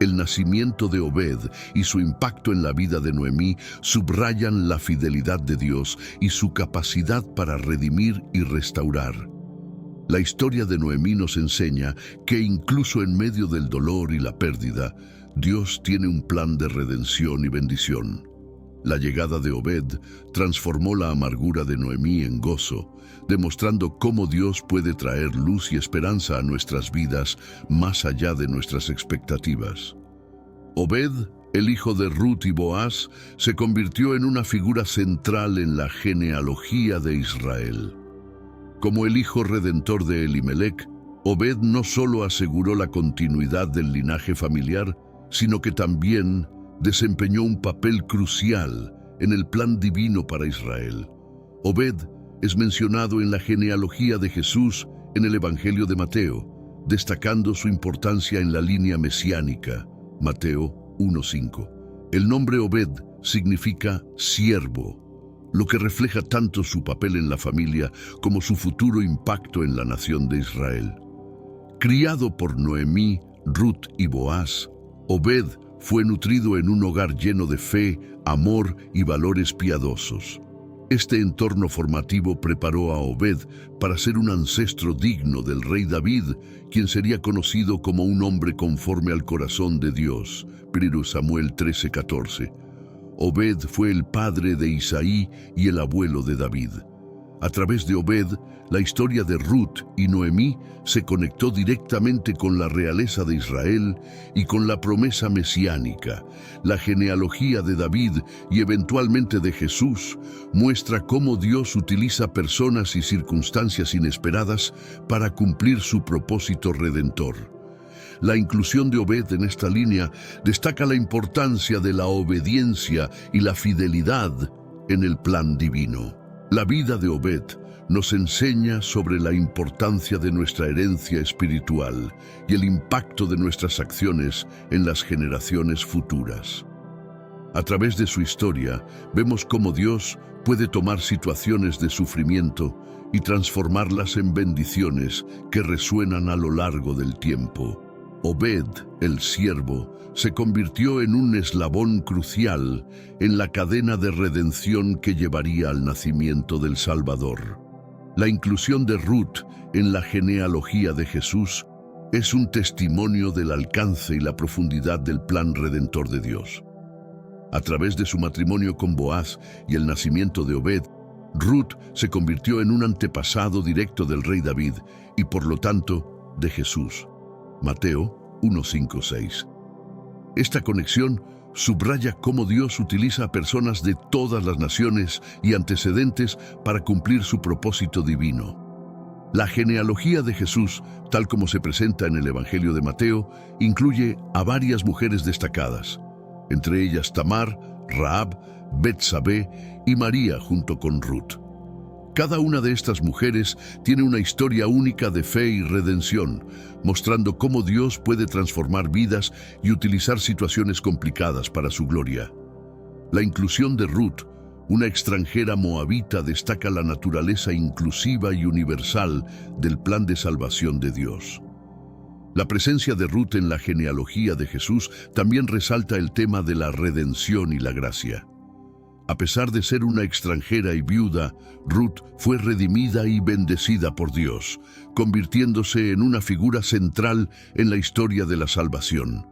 S1: El nacimiento de Obed y su impacto en la vida de Noemí subrayan la fidelidad de Dios y su capacidad para redimir y restaurar. La historia de Noemí nos enseña que incluso en medio del dolor y la pérdida, Dios tiene un plan de redención y bendición. La llegada de Obed transformó la amargura de Noemí en gozo, demostrando cómo Dios puede traer luz y esperanza a nuestras vidas más allá de nuestras expectativas. Obed, el hijo de Ruth y Boaz, se convirtió en una figura central en la genealogía de Israel. Como el hijo redentor de Elimelec, Obed no solo aseguró la continuidad del linaje familiar, sino que también desempeñó un papel crucial en el plan divino para Israel. Obed es mencionado en la genealogía de Jesús en el Evangelio de Mateo, destacando su importancia en la línea mesiánica, Mateo 1:5. El nombre Obed significa siervo, lo que refleja tanto su papel en la familia como su futuro impacto en la nación de Israel. Criado por Noemí, Ruth y Boaz, Obed fue nutrido en un hogar lleno de fe, amor y valores piadosos. Este entorno formativo preparó a Obed para ser un ancestro digno del rey David, quien sería conocido como un hombre conforme al corazón de Dios. 1 Samuel 13:14. Obed fue el padre de Isaí y el abuelo de David. A través de Obed, la historia de Ruth y Noemí se conectó directamente con la realeza de Israel y con la promesa mesiánica. La genealogía de David y eventualmente de Jesús muestra cómo Dios utiliza personas y circunstancias inesperadas para cumplir su propósito redentor. La inclusión de Obed en esta línea destaca la importancia de la obediencia y la fidelidad en el plan divino. La vida de Obed nos enseña sobre la importancia de nuestra herencia espiritual y el impacto de nuestras acciones en las generaciones futuras. A través de su historia, vemos cómo Dios puede tomar situaciones de sufrimiento y transformarlas en bendiciones que resuenan a lo largo del tiempo. Obed, el siervo, se convirtió en un eslabón crucial en la cadena de redención que llevaría al nacimiento del Salvador. La inclusión de Ruth en la genealogía de Jesús es un testimonio del alcance y la profundidad del plan redentor de Dios. A través de su matrimonio con Boaz y el nacimiento de Obed, Ruth se convirtió en un antepasado directo del rey David y por lo tanto de Jesús. Mateo 1:5-6. Esta conexión subraya cómo Dios utiliza a personas de todas las naciones y antecedentes para cumplir su propósito divino. La genealogía de Jesús, tal como se presenta en el Evangelio de Mateo, incluye a varias mujeres destacadas, entre ellas Tamar, Rahab, Betsabé y María junto con Ruth. Cada una de estas mujeres tiene una historia única de fe y redención, mostrando cómo Dios puede transformar vidas y utilizar situaciones complicadas para su gloria. La inclusión de Ruth, una extranjera moabita, destaca la naturaleza inclusiva y universal del plan de salvación de Dios. La presencia de Ruth en la genealogía de Jesús también resalta el tema de la redención y la gracia. A pesar de ser una extranjera y viuda, Ruth fue redimida y bendecida por Dios, convirtiéndose en una figura central en la historia de la salvación.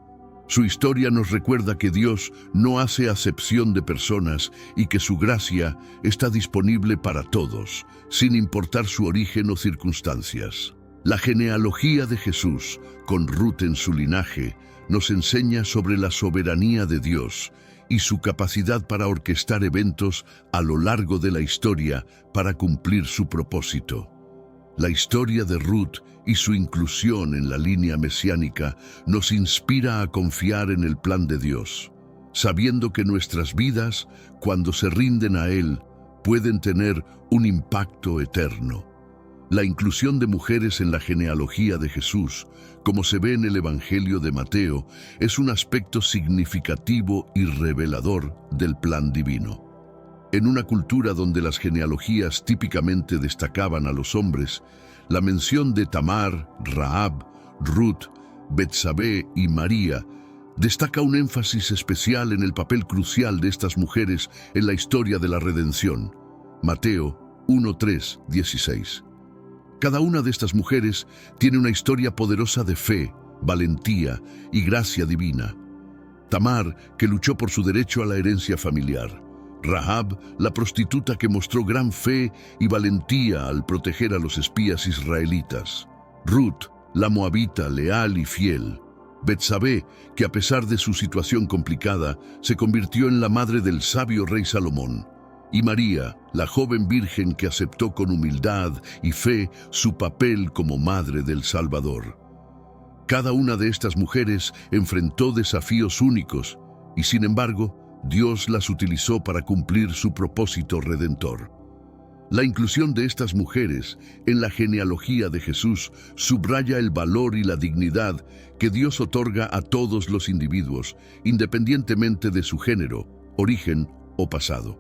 S1: Su historia nos recuerda que Dios no hace acepción de personas y que su gracia está disponible para todos, sin importar su origen o circunstancias. La genealogía de Jesús, con Ruth en su linaje, nos enseña sobre la soberanía de Dios y su capacidad para orquestar eventos a lo largo de la historia para cumplir su propósito. La historia de Ruth y su inclusión en la línea mesiánica nos inspira a confiar en el plan de Dios, sabiendo que nuestras vidas, cuando se rinden a Él, pueden tener un impacto eterno. La inclusión de mujeres en la genealogía de Jesús, como se ve en el Evangelio de Mateo, es un aspecto significativo y revelador del plan divino. En una cultura donde las genealogías típicamente destacaban a los hombres, la mención de Tamar, Rahab, Ruth, Betsabé y María destaca un énfasis especial en el papel crucial de estas mujeres en la historia de la redención. Mateo 1:3-16. Cada una de estas mujeres tiene una historia poderosa de fe, valentía y gracia divina. Tamar, que luchó por su derecho a la herencia familiar. Rahab, la prostituta que mostró gran fe y valentía al proteger a los espías israelitas. Ruth, la moabita leal y fiel. Betsabé, que a pesar de su situación complicada, se convirtió en la madre del sabio rey Salomón. Y María, la joven virgen que aceptó con humildad y fe su papel como madre del Salvador. Cada una de estas mujeres enfrentó desafíos únicos y, sin embargo, Dios las utilizó para cumplir su propósito redentor. La inclusión de estas mujeres en la genealogía de Jesús subraya el valor y la dignidad que Dios otorga a todos los individuos, independientemente de su género, origen o pasado.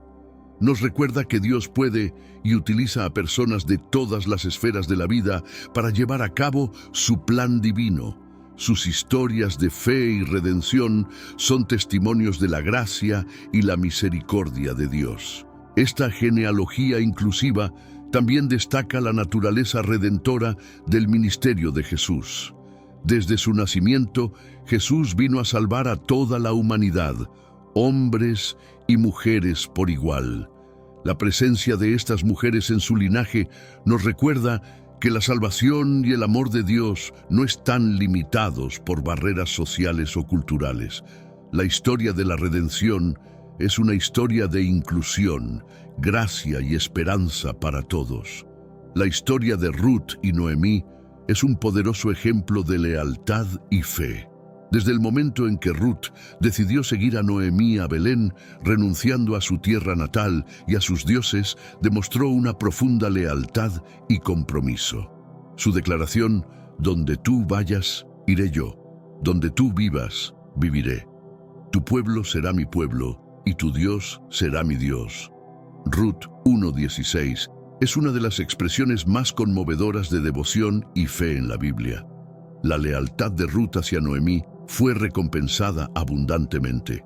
S1: Nos recuerda que Dios puede y utiliza a personas de todas las esferas de la vida para llevar a cabo su plan divino. Sus historias de fe y redención son testimonios de la gracia y la misericordia de Dios. Esta genealogía inclusiva también destaca la naturaleza redentora del ministerio de Jesús. Desde su nacimiento, Jesús vino a salvar a toda la humanidad, hombres y mujeres por igual. La presencia de estas mujeres en su linaje nos recuerda que la salvación y el amor de Dios no están limitados por barreras sociales o culturales. La historia de la redención es una historia de inclusión, gracia y esperanza para todos. La historia de Ruth y Noemí es un poderoso ejemplo de lealtad y fe. Desde el momento en que Ruth decidió seguir a Noemí a Belén, renunciando a su tierra natal y a sus dioses, demostró una profunda lealtad y compromiso. Su declaración, «Donde tú vayas, iré yo. Donde tú vivas, viviré. Tu pueblo será mi pueblo y tu Dios será mi Dios». Ruth 1:16 es una de las expresiones más conmovedoras de devoción y fe en la Biblia. La lealtad de Ruth hacia Noemí fue recompensada abundantemente.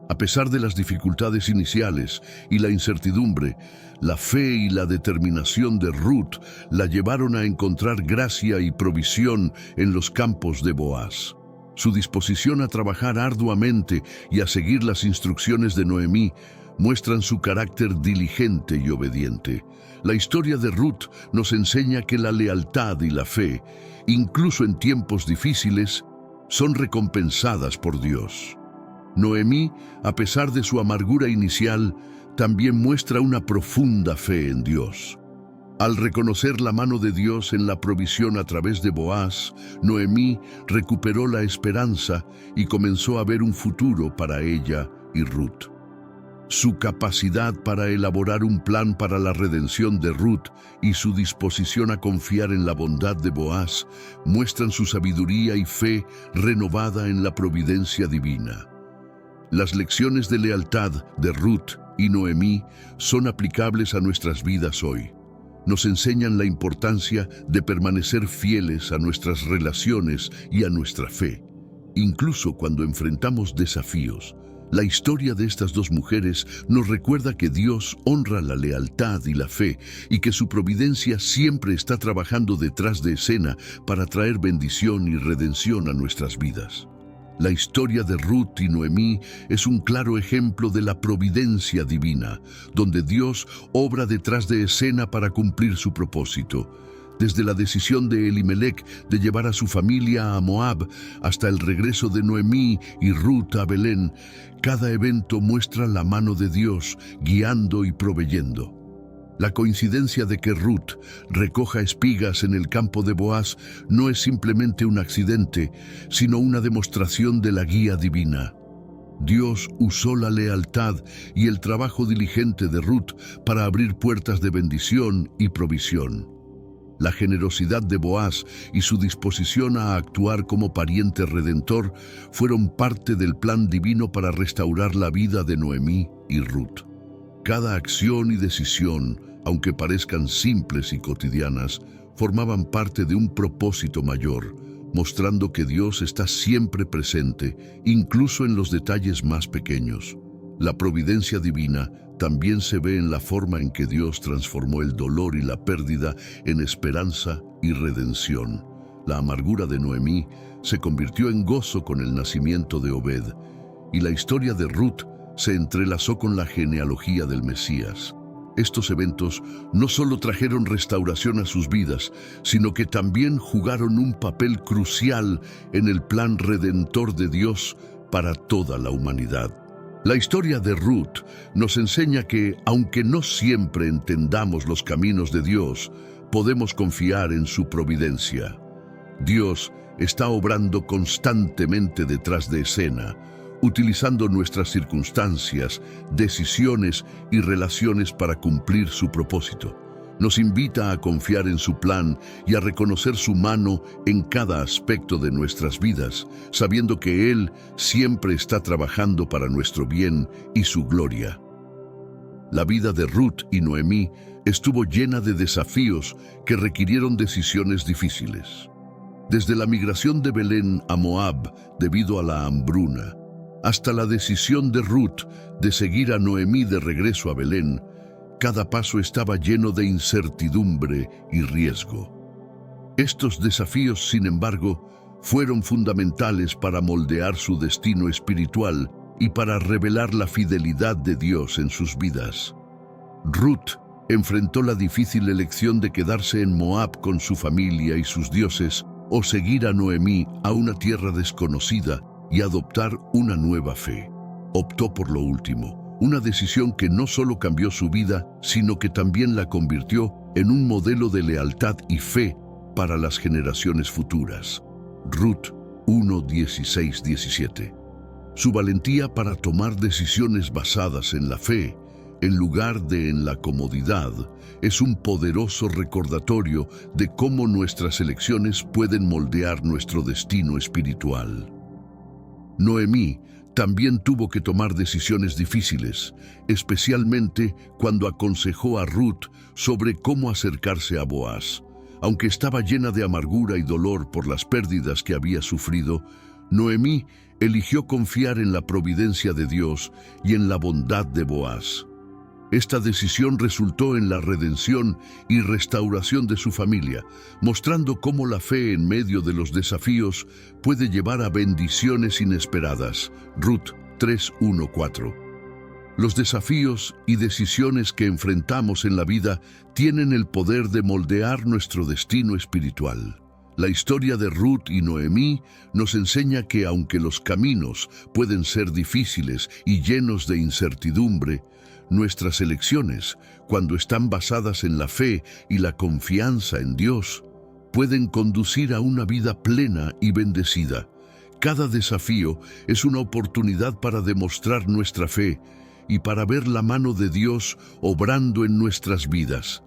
S1: A pesar de las dificultades iniciales y la incertidumbre, la fe y la determinación de Ruth la llevaron a encontrar gracia y provisión en los campos de Boaz. Su disposición a trabajar arduamente y a seguir las instrucciones de Noemí muestran su carácter diligente y obediente. La historia de Ruth nos enseña que la lealtad y la fe, incluso en tiempos difíciles, son recompensadas por Dios. Noemí, a pesar de su amargura inicial, también muestra una profunda fe en Dios. Al reconocer la mano de Dios en la provisión a través de Boaz, Noemí recuperó la esperanza y comenzó a ver un futuro para ella y Ruth. Su capacidad para elaborar un plan para la redención de Ruth y su disposición a confiar en la bondad de Boaz muestran su sabiduría y fe renovada en la providencia divina. Las lecciones de lealtad de Ruth y Noemí son aplicables a nuestras vidas hoy. Nos enseñan la importancia de permanecer fieles a nuestras relaciones y a nuestra fe, incluso cuando enfrentamos desafíos. La historia de estas dos mujeres nos recuerda que Dios honra la lealtad y la fe y que su providencia siempre está trabajando detrás de escena para traer bendición y redención a nuestras vidas. La historia de Ruth y Noemí es un claro ejemplo de la providencia divina, donde Dios obra detrás de escena para cumplir su propósito. Desde la decisión de Elimelec de llevar a su familia a Moab hasta el regreso de Noemí y Ruth a Belén, cada evento muestra la mano de Dios guiando y proveyendo. La coincidencia de que Ruth recoja espigas en el campo de Boaz no es simplemente un accidente, sino una demostración de la guía divina. Dios usó la lealtad y el trabajo diligente de Ruth para abrir puertas de bendición y provisión. La generosidad de Boaz y su disposición a actuar como pariente redentor fueron parte del plan divino para restaurar la vida de Noemí y Ruth. Cada acción y decisión, aunque parezcan simples y cotidianas, formaban parte de un propósito mayor, mostrando que Dios está siempre presente, incluso en los detalles más pequeños. La providencia divina también se ve en la forma en que Dios transformó el dolor y la pérdida en esperanza y redención. La amargura de Noemí se convirtió en gozo con el nacimiento de Obed, y la historia de Ruth se entrelazó con la genealogía del Mesías. Estos eventos no solo trajeron restauración a sus vidas, sino que también jugaron un papel crucial en el plan redentor de Dios para toda la humanidad. La historia de Ruth nos enseña que, aunque no siempre entendamos los caminos de Dios, podemos confiar en su providencia. Dios está obrando constantemente detrás de escena, utilizando nuestras circunstancias, decisiones y relaciones para cumplir su propósito. Nos invita a confiar en su plan y a reconocer su mano en cada aspecto de nuestras vidas, sabiendo que Él siempre está trabajando para nuestro bien y su gloria. La vida de Ruth y Noemí estuvo llena de desafíos que requirieron decisiones difíciles. Desde la migración de Belén a Moab debido a la hambruna, hasta la decisión de Ruth de seguir a Noemí de regreso a Belén, cada paso estaba lleno de incertidumbre y riesgo. Estos desafíos, sin embargo, fueron fundamentales para moldear su destino espiritual y para revelar la fidelidad de Dios en sus vidas. Ruth enfrentó la difícil elección de quedarse en Moab con su familia y sus dioses o seguir a Noemí a una tierra desconocida y adoptar una nueva fe. Optó por lo último. Una decisión que no solo cambió su vida, sino que también la convirtió en un modelo de lealtad y fe para las generaciones futuras. Ruth 1:16-17. Su valentía para tomar decisiones basadas en la fe, en lugar de en la comodidad, es un poderoso recordatorio de cómo nuestras elecciones pueden moldear nuestro destino espiritual. Noemí también tuvo que tomar decisiones difíciles, especialmente cuando aconsejó a Ruth sobre cómo acercarse a Boaz. Aunque estaba llena de amargura y dolor por las pérdidas que había sufrido, Noemí eligió confiar en la providencia de Dios y en la bondad de Boaz. Esta decisión resultó en la redención y restauración de su familia, mostrando cómo la fe en medio de los desafíos puede llevar a bendiciones inesperadas. Ruth 3:1-4. Los desafíos y decisiones que enfrentamos en la vida tienen el poder de moldear nuestro destino espiritual. La historia de Ruth y Noemí nos enseña que aunque los caminos pueden ser difíciles y llenos de incertidumbre, nuestras elecciones, cuando están basadas en la fe y la confianza en Dios, pueden conducir a una vida plena y bendecida. Cada desafío es una oportunidad para demostrar nuestra fe y para ver la mano de Dios obrando en nuestras vidas.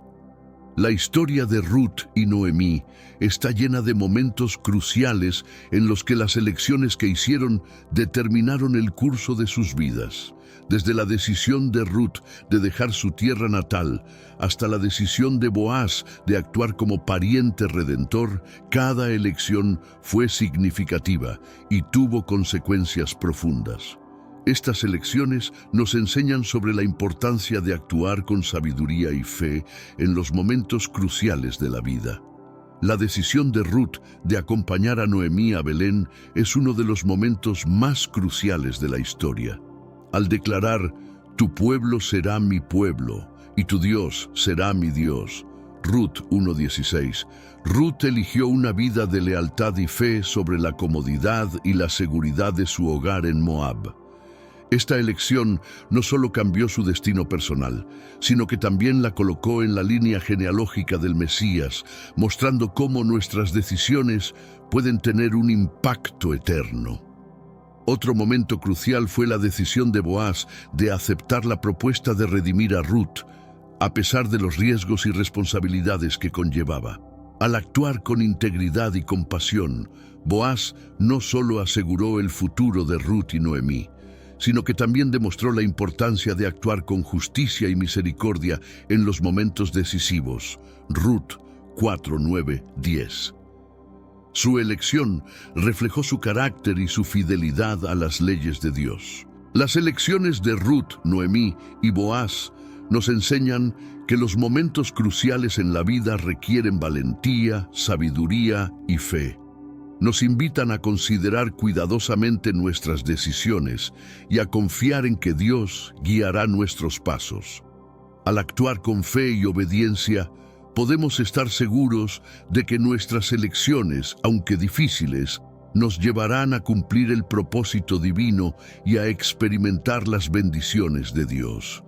S1: La historia de Ruth y Noemí está llena de momentos cruciales en los que las elecciones que hicieron determinaron el curso de sus vidas. Desde la decisión de Ruth de dejar su tierra natal hasta la decisión de Boaz de actuar como pariente redentor, cada elección fue significativa y tuvo consecuencias profundas. Estas elecciones nos enseñan sobre la importancia de actuar con sabiduría y fe en los momentos cruciales de la vida. La decisión de Ruth de acompañar a Noemí a Belén es uno de los momentos más cruciales de la historia. Al declarar, «Tu pueblo será mi pueblo, y tu Dios será mi Dios», Ruth 1:16, Ruth eligió una vida de lealtad y fe sobre la comodidad y la seguridad de su hogar en Moab. Esta elección no solo cambió su destino personal, sino que también la colocó en la línea genealógica del Mesías, mostrando cómo nuestras decisiones pueden tener un impacto eterno. Otro momento crucial fue la decisión de Boaz de aceptar la propuesta de redimir a Ruth, a pesar de los riesgos y responsabilidades que conllevaba. Al actuar con integridad y compasión, Boaz no solo aseguró el futuro de Ruth y Noemí, sino que también demostró la importancia de actuar con justicia y misericordia en los momentos decisivos. Ruth 4:9-10. Su elección reflejó su carácter y su fidelidad a las leyes de Dios. Las elecciones de Ruth, Noemí y Boaz nos enseñan que los momentos cruciales en la vida requieren valentía, sabiduría y fe. Nos invitan a considerar cuidadosamente nuestras decisiones y a confiar en que Dios guiará nuestros pasos. Al actuar con fe y obediencia, podemos estar seguros de que nuestras elecciones, aunque difíciles, nos llevarán a cumplir el propósito divino y a experimentar las bendiciones de Dios.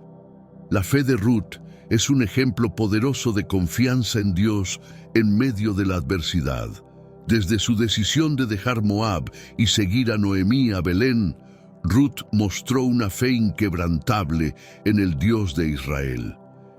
S1: La fe de Ruth es un ejemplo poderoso de confianza en Dios en medio de la adversidad. Desde su decisión de dejar Moab y seguir a Noemí a Belén, Ruth mostró una fe inquebrantable en el Dios de Israel.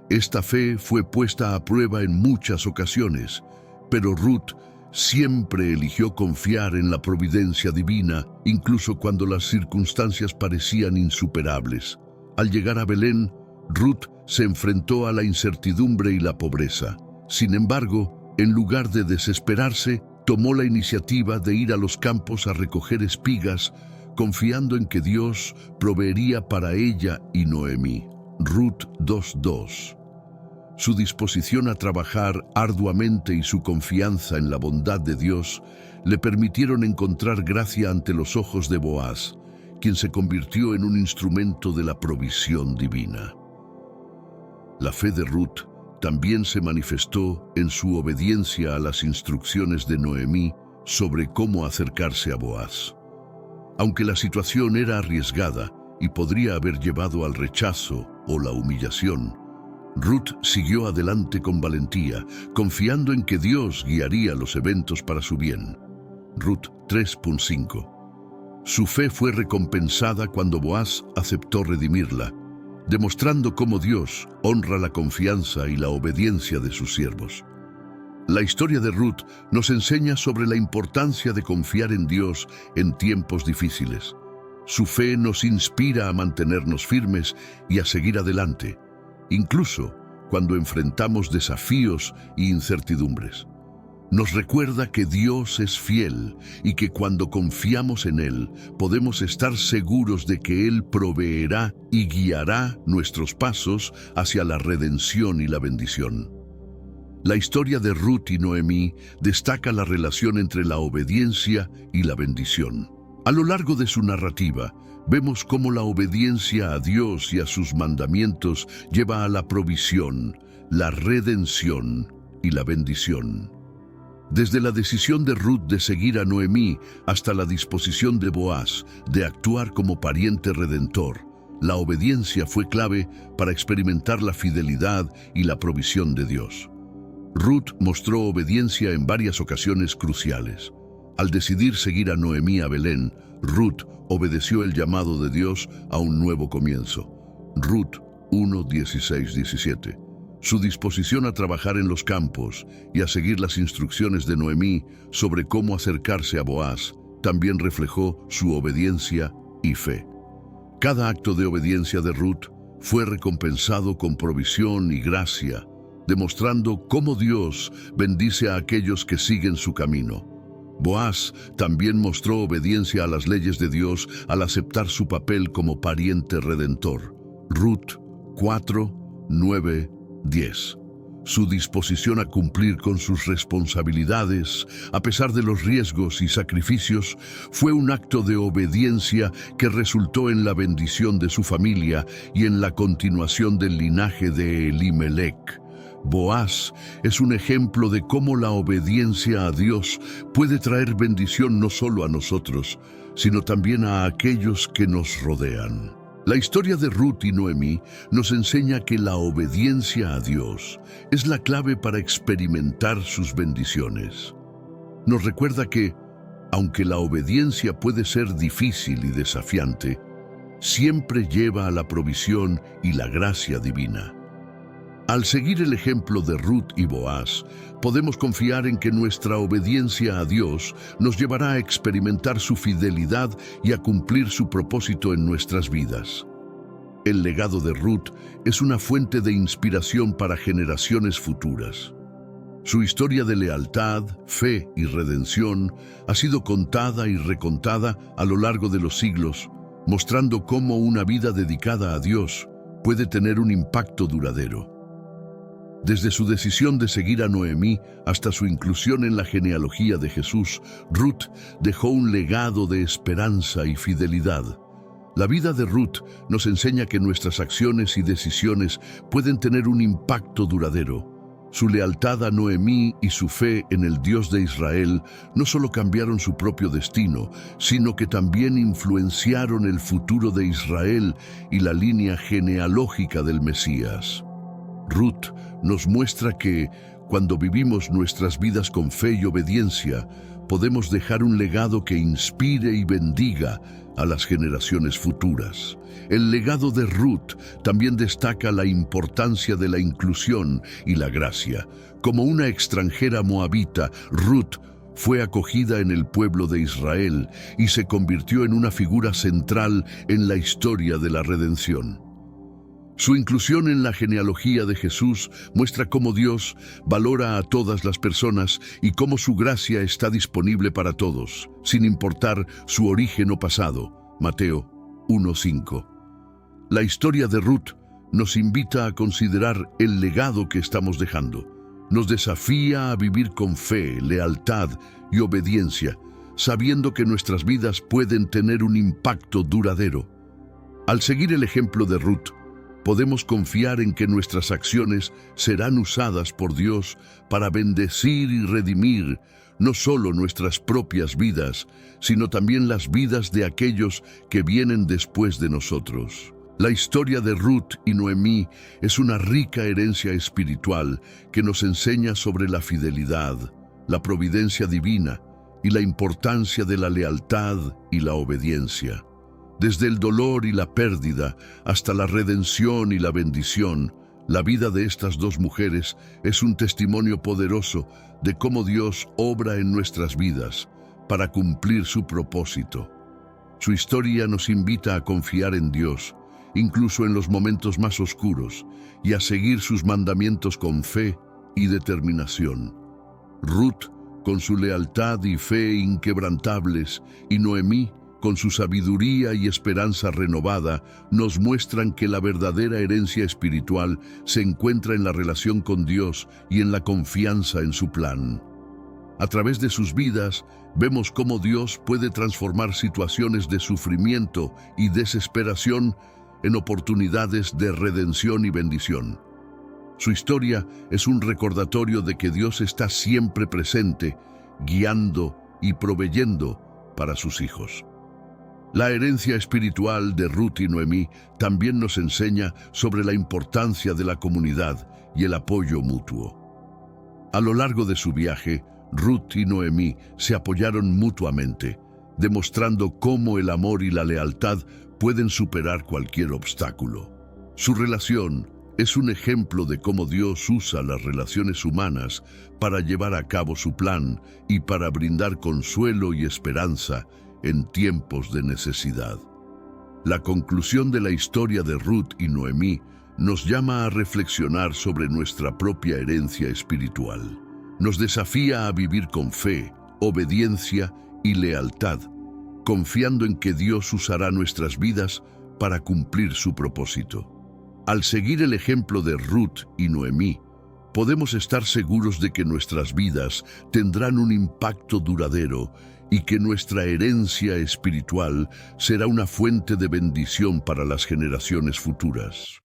S1: Esta fe fue puesta a prueba en muchas ocasiones, pero Ruth siempre eligió confiar en la providencia divina, incluso cuando las circunstancias parecían insuperables. Al llegar a Belén, Ruth se enfrentó a la incertidumbre y la pobreza. Sin embargo, en lugar de desesperarse, tomó la iniciativa de ir a los campos a recoger espigas, confiando en que Dios proveería para ella y Noemí. Ruth 2:2. Su disposición a trabajar arduamente y su confianza en la bondad de Dios le permitieron encontrar gracia ante los ojos de Boaz, quien se convirtió en un instrumento de la provisión divina. La fe de Ruth también se manifestó en su obediencia a las instrucciones de Noemí sobre cómo acercarse a Boaz. Aunque la situación era arriesgada y podría haber llevado al rechazo o la humillación, Ruth siguió adelante con valentía, confiando en que Dios guiaría los eventos para su bien. Ruth 3:5. Su fe fue recompensada cuando Boaz aceptó redimirla, demostrando cómo Dios honra la confianza y la obediencia de sus siervos. La historia de Ruth nos enseña sobre la importancia de confiar en Dios en tiempos difíciles. Su fe nos inspira a mantenernos firmes y a seguir adelante, incluso cuando enfrentamos desafíos e incertidumbres. Nos recuerda que Dios es fiel y que cuando confiamos en Él, podemos estar seguros de que Él proveerá y guiará nuestros pasos hacia la redención y la bendición. La historia de Ruth y Noemí destaca la relación entre la obediencia y la bendición. A lo largo de su narrativa, vemos cómo la obediencia a Dios y a sus mandamientos lleva a la provisión, la redención y la bendición. Desde la decisión de Ruth de seguir a Noemí hasta la disposición de Boaz de actuar como pariente redentor, la obediencia fue clave para experimentar la fidelidad y la provisión de Dios. Ruth mostró obediencia en varias ocasiones cruciales. Al decidir seguir a Noemí a Belén, Ruth obedeció el llamado de Dios a un nuevo comienzo. Ruth 1, 16, 17. Su disposición a trabajar en los campos y a seguir las instrucciones de Noemí sobre cómo acercarse a Boaz también reflejó su obediencia y fe. Cada acto de obediencia de Ruth fue recompensado con provisión y gracia, demostrando cómo Dios bendice a aquellos que siguen su camino. Boaz también mostró obediencia a las leyes de Dios al aceptar su papel como pariente redentor. Ruth 4, 9, 10. Su disposición a cumplir con sus responsabilidades, a pesar de los riesgos y sacrificios, fue un acto de obediencia que resultó en la bendición de su familia y en la continuación del linaje de Elimelech. Boaz es un ejemplo de cómo la obediencia a Dios puede traer bendición no solo a nosotros, sino también a aquellos que nos rodean. La historia de Ruth y Noemí nos enseña que la obediencia a Dios es la clave para experimentar sus bendiciones. Nos recuerda que, aunque la obediencia puede ser difícil y desafiante, siempre lleva a la provisión y la gracia divina. Al seguir el ejemplo de Ruth y Boaz, podemos confiar en que nuestra obediencia a Dios nos llevará a experimentar su fidelidad y a cumplir su propósito en nuestras vidas. El legado de Ruth es una fuente de inspiración para generaciones futuras. Su historia de lealtad, fe y redención ha sido contada y recontada a lo largo de los siglos, mostrando cómo una vida dedicada a Dios puede tener un impacto duradero. Desde su decisión de seguir a Noemí hasta su inclusión en la genealogía de Jesús, Ruth dejó un legado de esperanza y fidelidad. La vida de Ruth nos enseña que nuestras acciones y decisiones pueden tener un impacto duradero. Su lealtad a Noemí y su fe en el Dios de Israel no solo cambiaron su propio destino, sino que también influenciaron el futuro de Israel y la línea genealógica del Mesías. Ruth nos muestra que, cuando vivimos nuestras vidas con fe y obediencia, podemos dejar un legado que inspire y bendiga a las generaciones futuras. El legado de Ruth también destaca la importancia de la inclusión y la gracia. Como una extranjera moabita, Ruth fue acogida en el pueblo de Israel y se convirtió en una figura central en la historia de la redención. Su inclusión en la genealogía de Jesús muestra cómo Dios valora a todas las personas y cómo su gracia está disponible para todos, sin importar su origen o pasado. Mateo 1:5. La historia de Ruth nos invita a considerar el legado que estamos dejando. Nos desafía a vivir con fe, lealtad y obediencia, sabiendo que nuestras vidas pueden tener un impacto duradero. Al seguir el ejemplo de Ruth, podemos confiar en que nuestras acciones serán usadas por Dios para bendecir y redimir no solo nuestras propias vidas, sino también las vidas de aquellos que vienen después de nosotros. La historia de Ruth y Noemí es una rica herencia espiritual que nos enseña sobre la fidelidad, la providencia divina y la importancia de la lealtad y la obediencia. Desde el dolor y la pérdida hasta la redención y la bendición, la vida de estas dos mujeres es un testimonio poderoso de cómo Dios obra en nuestras vidas para cumplir su propósito. Su historia nos invita a confiar en Dios, incluso en los momentos más oscuros, y a seguir sus mandamientos con fe y determinación. Ruth con su lealtad y fe inquebrantables, y Noemí, con su sabiduría y esperanza renovada, nos muestran que la verdadera herencia espiritual se encuentra en la relación con Dios y en la confianza en su plan. A través de sus vidas, vemos cómo Dios puede transformar situaciones de sufrimiento y desesperación en oportunidades de redención y bendición. Su historia es un recordatorio de que Dios está siempre presente, guiando y proveyendo para sus hijos. La herencia espiritual de Ruth y Noemí también nos enseña sobre la importancia de la comunidad y el apoyo mutuo. A lo largo de su viaje, Ruth y Noemí se apoyaron mutuamente, demostrando cómo el amor y la lealtad pueden superar cualquier obstáculo. Su relación es un ejemplo de cómo Dios usa las relaciones humanas para llevar a cabo su plan y para brindar consuelo y esperanza en tiempos de necesidad. La conclusión de la historia de Ruth y Noemí nos llama a reflexionar sobre nuestra propia herencia espiritual. Nos desafía a vivir con fe, obediencia y lealtad, confiando en que Dios usará nuestras vidas para cumplir su propósito. Al seguir el ejemplo de Ruth y Noemí, podemos estar seguros de que nuestras vidas tendrán un impacto duradero y que nuestra herencia espiritual será una fuente de bendición para las generaciones futuras.